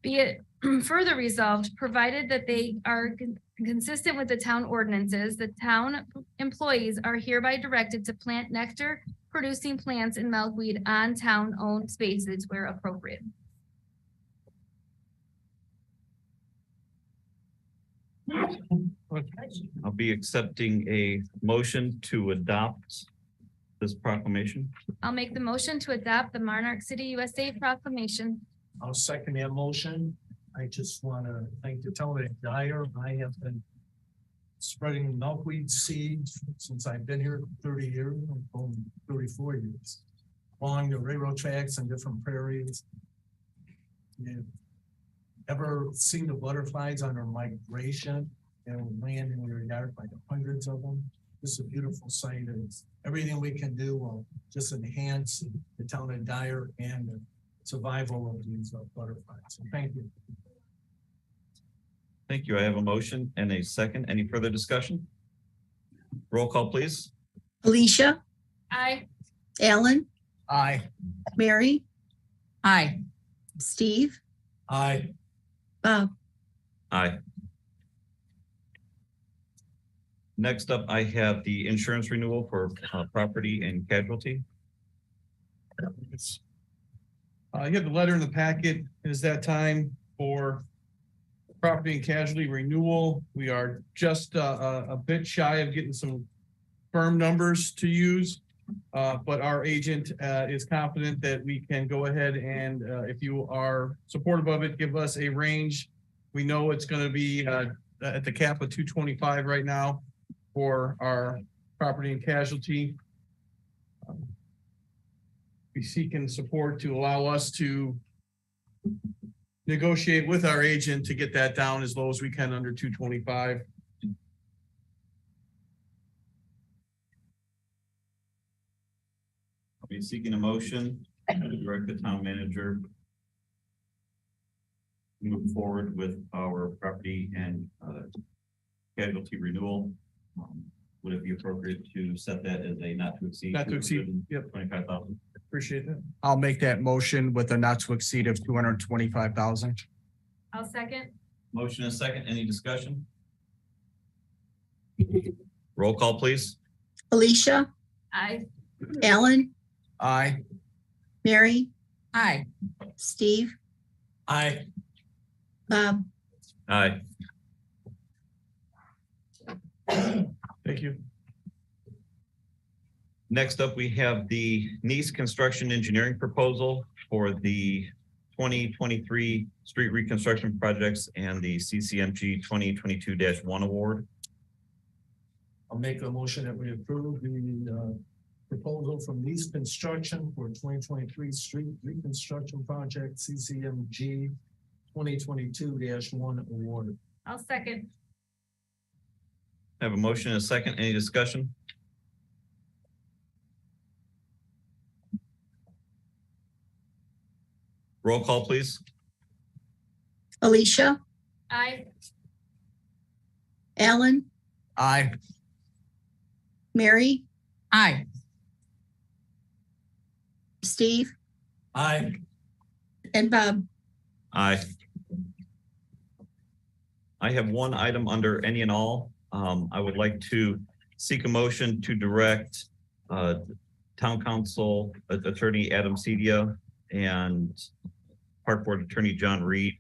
Be it further resolved, provided that they are consistent with the town ordinances, the town employees are hereby directed to plant nectar producing plants and milkweed on town-owned spaces where appropriate. I'll be accepting a motion to adopt this proclamation. I'll make the motion to adopt the Monarch City USA proclamation. I'll second that motion. I just want to thank the town of Dyer. I have been spreading milkweed seeds since I've been here 30 years, going 34 years, along the railroad tracks and different prairies. You've ever seen the butterflies on their migration and land in your yard by the hundreds of them? This is a beautiful sight. It's everything we can do will just enhance the town of Dyer and the survival of these butterflies. So thank you. Thank you. I have a motion and a second. Any further discussion? Roll call, please. Alicia, Aye. Alan, Aye. Mary, Aye. Steve, Aye. Bob. Aye. Next up, I have the insurance renewal for property and casualty. You have the letter in the packet. It is that time for property and casualty renewal. We are just a bit shy of getting some firm numbers to use, but our agent is confident that we can go ahead and if you are supportive of it, give us a range. We know it's going to be at the cap of 225 right now for our property and casualty. Be seeking support to allow us to negotiate with our agent to get that down as low as we can under 225. I'll be seeking a motion to direct the town manager to move forward with our property and casualty renewal. Would it be appropriate to set that as a not to exceed? Not to exceed, yep. 25,000. Appreciate that. I'll make that motion with a not to exceed of 225,000. I'll second. Motion and second. Any discussion? Roll call, please. Alicia, Aye. Alan, Aye. Mary, Aye. Steve, Aye. Bob, Aye. Thank you. Next up, we have the Nice Construction Engineering Proposal for the 2023 street reconstruction projects and the CCMG 2022-1 award. I'll make a motion that we approve the proposal from Nice Construction for 2023 street reconstruction project CCMG 2022-1 award. I'll second. I have a motion and a second. Any discussion? Roll call, please. Alicia, Aye. Alan, Aye. Mary, Aye. Steve, Aye. and Bob. Aye. I have one item under any and all. I would like to seek a motion to direct Town Council Attorney Adam Cedia and Park Board Attorney John Reed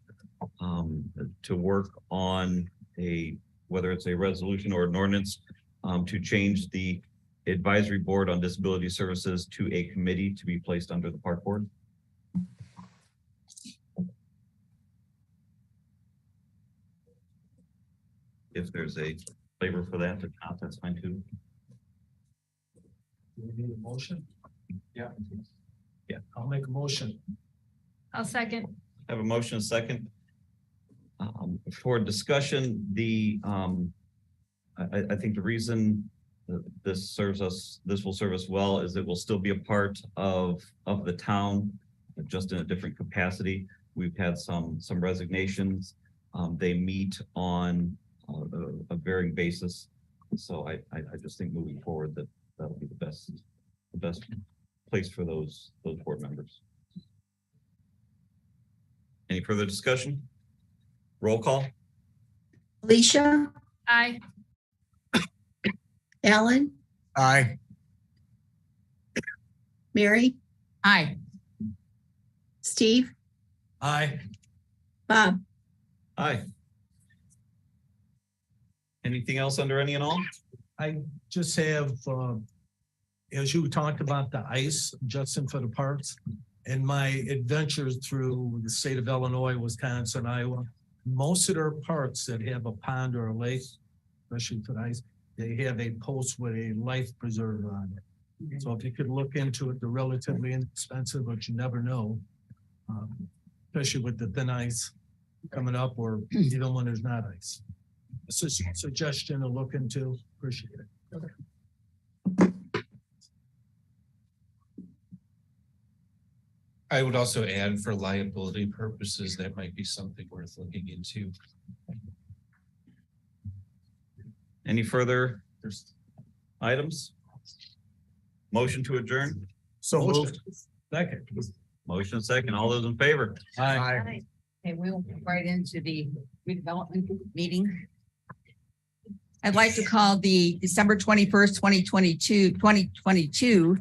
to work on whether it's a resolution or an ordinance to change the Advisory Board on Disability Services to a committee to be placed under the Park Board. If there's a flavor for that, if not, that's fine too. Do we need a motion? Yeah. I'll make a motion. I'll second. I have a motion, a second. For discussion, I think the reason that this will serve us well is it will still be a part of the town, just in a different capacity. We've had some resignations. They meet on a varying basis. So I just think moving forward that'll be the best place for those board members. Any further discussion? Roll call. Alicia, Aye. Alan, Aye. Mary, Aye. Steve, Aye. Bob. Aye. Anything else under any and all? I just have, as you talked about the ice, Justin, for the parks, and my adventures through the state of Illinois, Wisconsin, Iowa, most of their parks that have a pond or a lake, especially for the ice, they have a post with a life preserver on it. So if you could look into it, they're relatively inexpensive, but you never know. Especially with the thin ice coming up or even when there's not ice. It's a suggestion to look into. Appreciate it. Okay. I would also add for liability purposes, that might be something worth looking into. Any further items? Motion to adjourn? So moved. Second. Motion second. All those in favor? Aye. Okay, we'll move right into the redevelopment meeting. I'd like to call the December 21st, 2022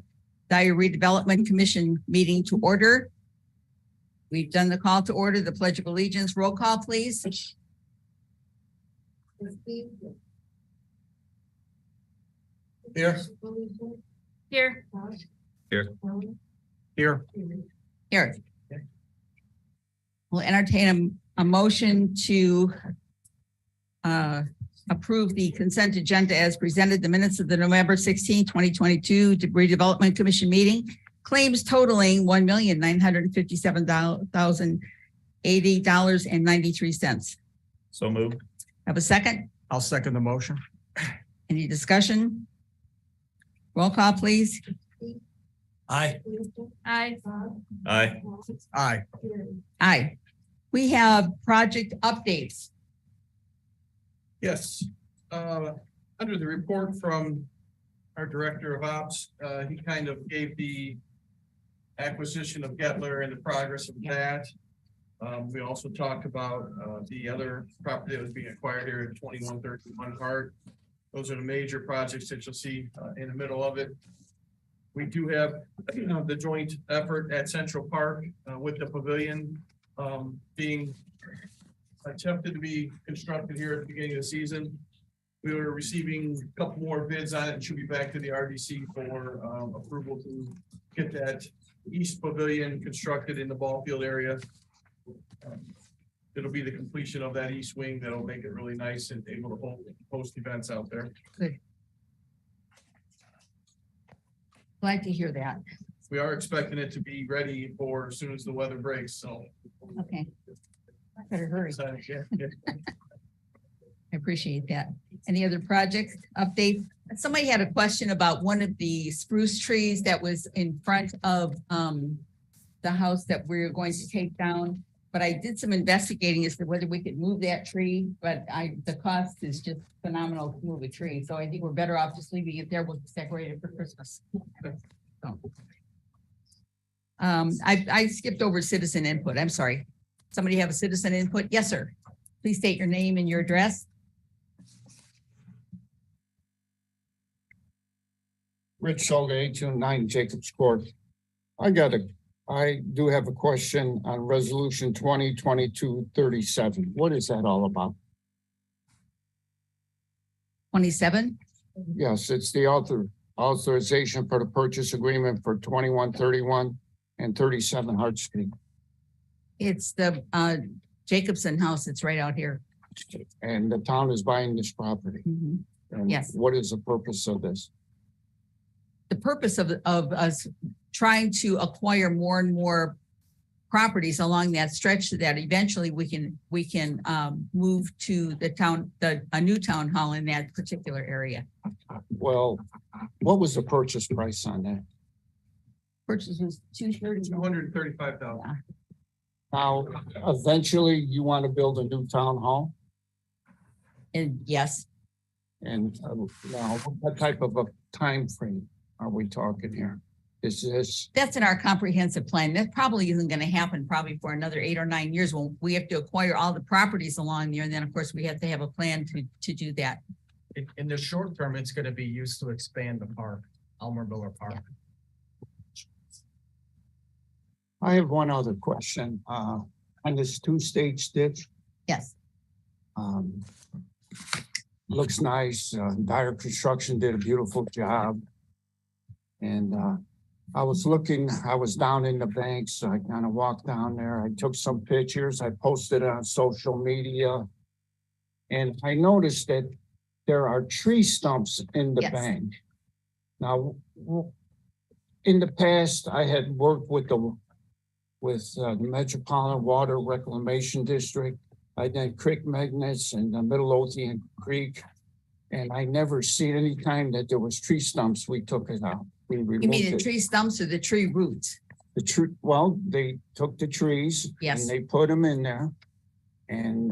Dyer Redevelopment Commission meeting to order. We've done the call to order, the Pledge of Allegiance. Roll call, please. Here. Here. Here. Here. Here. We'll entertain a motion to approve the consent agenda as presented, the minutes of the November 16, 2022 Redevelopment Commission meeting. Claims totaling $1,957,080.93. So moved. Have a second? I'll second the motion. Any discussion? Roll call, please. Aye. Aye. Aye. Aye. Aye. We have project updates. Yes, under the report from our Director of Ops, he kind of gave the acquisition of Gettler and the progress of that. We also talked about the other property that was being acquired here at 2131 Park. Those are the major projects that you'll see in the middle of it. We do have the joint effort at Central Park with the pavilion being attempted to be constructed here at the beginning of the season. We were receiving a couple more bids on it and should be back to the RDC for approval to get that east pavilion constructed in the ball field area. It'll be the completion of that east wing that'll make it really nice and able to host events out there. Good. Glad to hear that. We are expecting it to be ready for as soon as the weather breaks, so. Okay. Better hurry. I appreciate that. Any other project updates? Somebody had a question about one of the spruce trees that was in front of the house that we're going to take down. But I did some investigating as to whether we could move that tree, but the cost is just phenomenal to move a tree. So I think we're better off just leaving it there. We'll just decorate it for Christmas. So. I skipped over citizen input. I'm sorry. Somebody have a citizen input? Yes, sir. Please state your name and your address. Rich Schulte, 829 Jacobs Court. I do have a question on resolution 2022-37. What is that all about? 27. Yes, it's the authorization for the purchase agreement for 2131 and 37 Hart Street. It's the Jacobson house. It's right out here. And the town is buying this property. And Yes. what is the purpose of this? The purpose of us trying to acquire more and more properties along that stretch so that eventually we can move to a new town hall in that particular area. Well, what was the purchase price on that? Purchase was $235,000. Now, eventually you want to build a new town hall? And yes. And now what type of a time frame are we talking here? Is this? That's in our comprehensive plan. That probably isn't going to happen probably for another 8 or 9 years. When we have to acquire all the properties along there. And then of course we have to have a plan to do that. In the short term, it's going to be used to expand the park, Elmer Miller Park. Yeah. I have one other question, on this 2-stage ditch. Yes. Looks nice. Dyer Construction did a beautiful job. And, I was down in the banks, so I kind of walked down there. I took some pictures. I posted it on social media. And I noticed that there are tree stumps in the Yes. bank. Now, in the past, I had worked with the Metropolitan Water Reclamation District. I did creek magnets in the Middle Othean Creek. And I never seen any time that there was tree stumps, we took it out. We removed You mean the it. tree stumps or the tree roots? The tree, well, they took the trees. Yes. And they put them in there. And,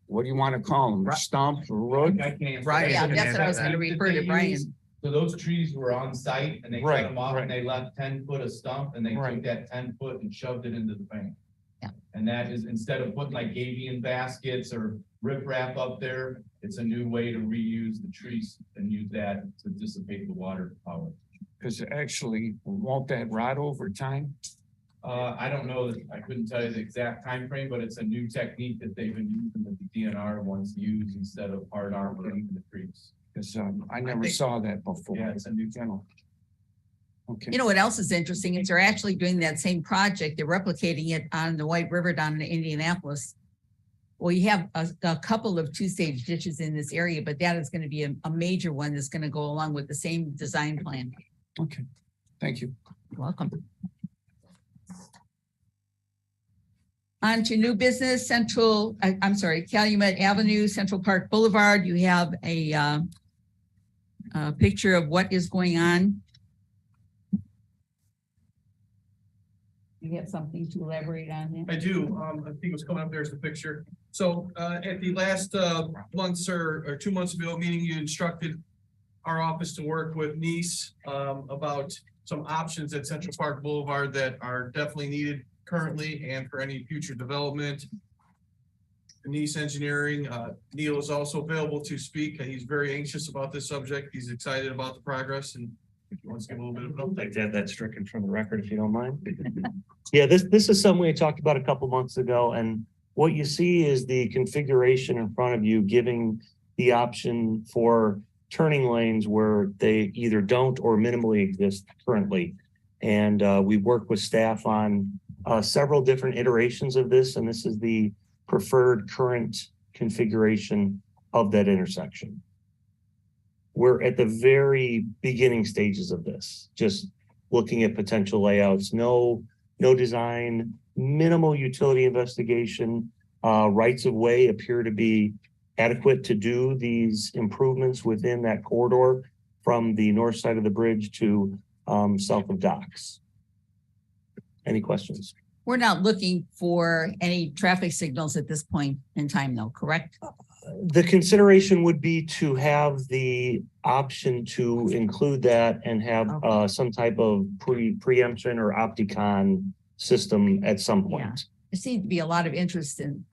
what do you want to call them? A stump or root? Brian. Yeah, that's what I was going to refer to, Brian. So those trees were on site and they cut Right, them off right. and they left 10 foot of stump and they Right. took that 10 foot and shoved it into the bank. Yeah. And that is, instead of putting like avian baskets or riprap up there, it's a new way to reuse the trees and use that to dissipate the water power. Because actually, won't that rot over time? I don't know, I couldn't tell you the exact time frame, but it's a new technique that they've been using that the DNR wants to use instead of hard armoring the trees. Because, I never saw that before. Yeah, it's a new channel. Okay. You know what else is interesting is they're actually doing that same project. They're replicating it on the White River down in Indianapolis. Well, you have a couple of 2-stage ditches in this area, but that is going to be a major one that's going to go along with the same design plan. Okay, thank you. You're welcome. On to new business, Calumet Avenue, Central Park Boulevard. You have a picture of what is going on. You have something to elaborate on that? I do. I think what's coming up there is the picture. So at the last months or 2 months ago meeting, you instructed our office to work with Nice about some options at Central Park Boulevard that are definitely needed currently and for any future development. Nice Engineering, Neil is also available to speak. He's very anxious about this subject. He's excited about the progress and If you want to give a little bit of an update. I'd like to have that stricken from the record if you don't mind. Yeah, this is something we talked about a couple months ago, and what you see is the configuration in front of you giving the option for turning lanes where they either don't or minimally exist currently. And we work with staff on several different iterations of this, and this is the preferred current configuration of that intersection. We're at the very beginning stages of this, just looking at potential layouts, no design, minimal utility investigation, rights of way appear to be adequate to do these improvements within that corridor from the north side of the bridge to south of docks. Any questions? We're not looking for any traffic signals at this point in time though, correct? The consideration would be to have the option to include that and have some type of preemption or Opticon system at some point. Yeah. There seems to be a lot of interest in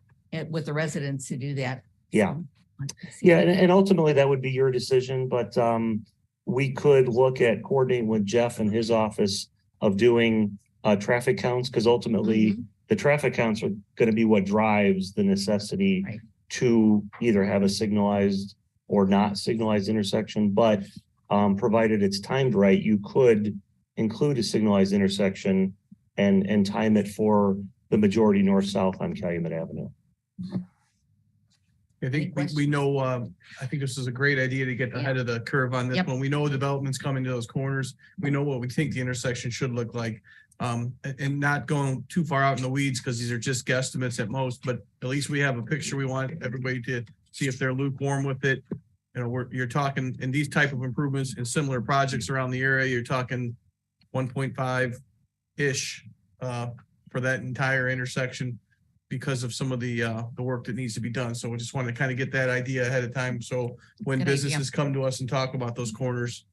with the residents to do that. Yeah. Yeah, and ultimately that would be your decision, but we could look at coordinating with Jeff and his office of doing traffic counts, because ultimately the traffic counts are going to be what drives the necessity to either have a signalized or not signalized intersection. But provided it's timed right, you could include a signalized intersection and time it for the majority north-south on Calumet Avenue. I think we know, I think this is a great idea to get ahead of the curve on this one. We know development's coming to those corners. We know what we think the intersection should look like. And not going too far out in the weeds because these are just guesstimates at most, but at least we have a picture. We want everybody to see if they're lukewarm with it. You know, you're talking in these type of improvements in similar projects around the area, you're talking 1.5-ish for that entire intersection because of some of the work that needs to be done. So we just wanted to kind of get that idea ahead of time. So when businesses come to us and talk about those corners,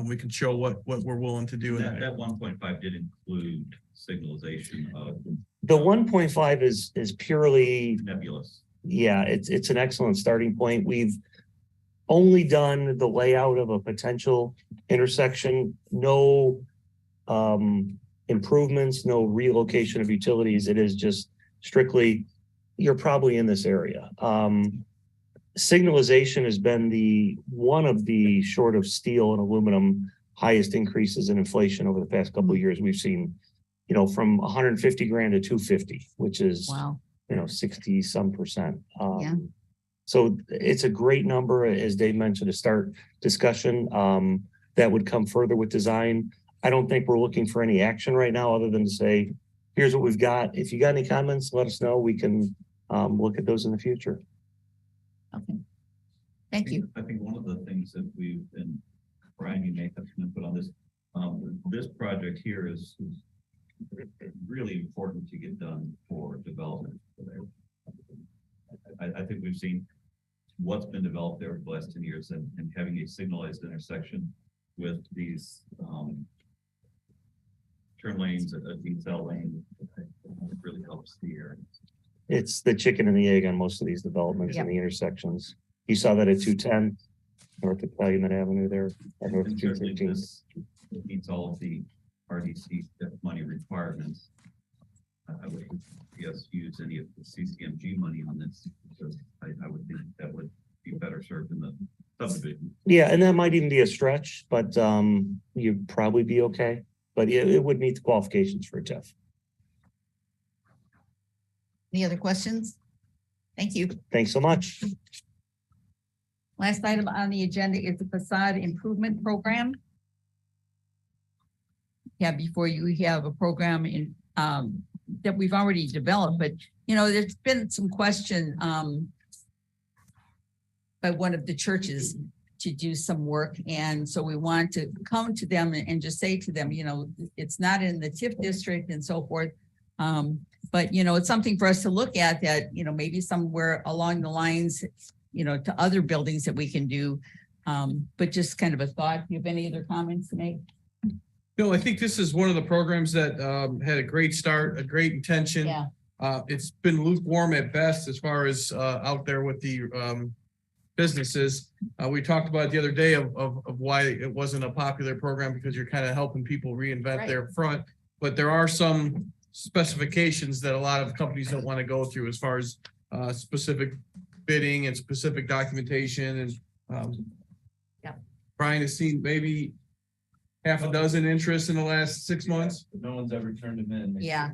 we can show what we're willing to do. That 1.5 did include signalization of. The 1.5 is purely nebulous. Yeah, it's an excellent starting point. We've only done the layout of a potential intersection, no improvements, no relocation of utilities. It is just strictly, you're probably in this area. Signalization has been one of the, short of steel and aluminum, highest increases in inflation over the past couple of years. We've seen, you know, from 150 grand to 250, which is, wow, you know, 60 some percent. Yeah. So it's a great number, as Dave mentioned, to start discussion that would come further with design. I don't think we're looking for any action right now other than to say, here's what we've got. If you got any comments, let us know. We can look at those in the future. Okay. Thank you. I think one of the things that we've been, Brian, you may have some input on this. This project here is really important to get done for development. I think we've seen what's been developed there for the last 10 years and having a signalized intersection with these turn lanes, a detail lane, really helps the area. It's the chicken and the egg on most of these developments and the intersections. You saw that at 210 north of Calumet Avenue there. At north of 213. It meets all of the RDC money requirements. I would use any of the CCMG money on this because I would think that would be better served in the subdivision. Yeah, and that might even be a stretch, but you'd probably be okay. But it would meet the qualifications for a TIF. Any other questions? Thank you. Thanks so much. Last item on the agenda is the facade improvement program. Yeah, before you have a program in that we've already developed, but you know, there's been some question by one of the churches to do some work. And so we want to come to them and just say to them, you know, it's not in the TIF district and so forth. But, you know, it's something for us to look at that, you know, maybe somewhere along the lines, you know, to other buildings that we can do. But just kind of a thought. Do you have any other comments to make? No, I think this is one of the programs that had a great start, a great intention. Yeah. It's been lukewarm at best as far as out there with the businesses. We talked about it the other day of why it wasn't a popular program because you're kind of helping people reinvent their front. But there are some specifications that a lot of companies don't want to go through as far as specific bidding and specific documentation and Brian has seen maybe half a dozen interests in the last 6 months. No one's ever turned them in. Yeah.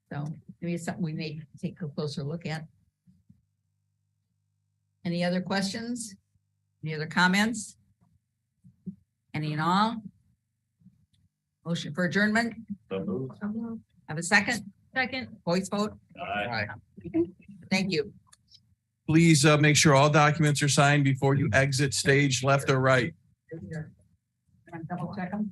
So maybe it's something we may take a closer look at. Any other questions? Any other comments? Any and all? Motion for adjournment? Have a second? Second. Voice vote? Thank you. Please make sure all documents are signed before you exit stage left or right. Double check them.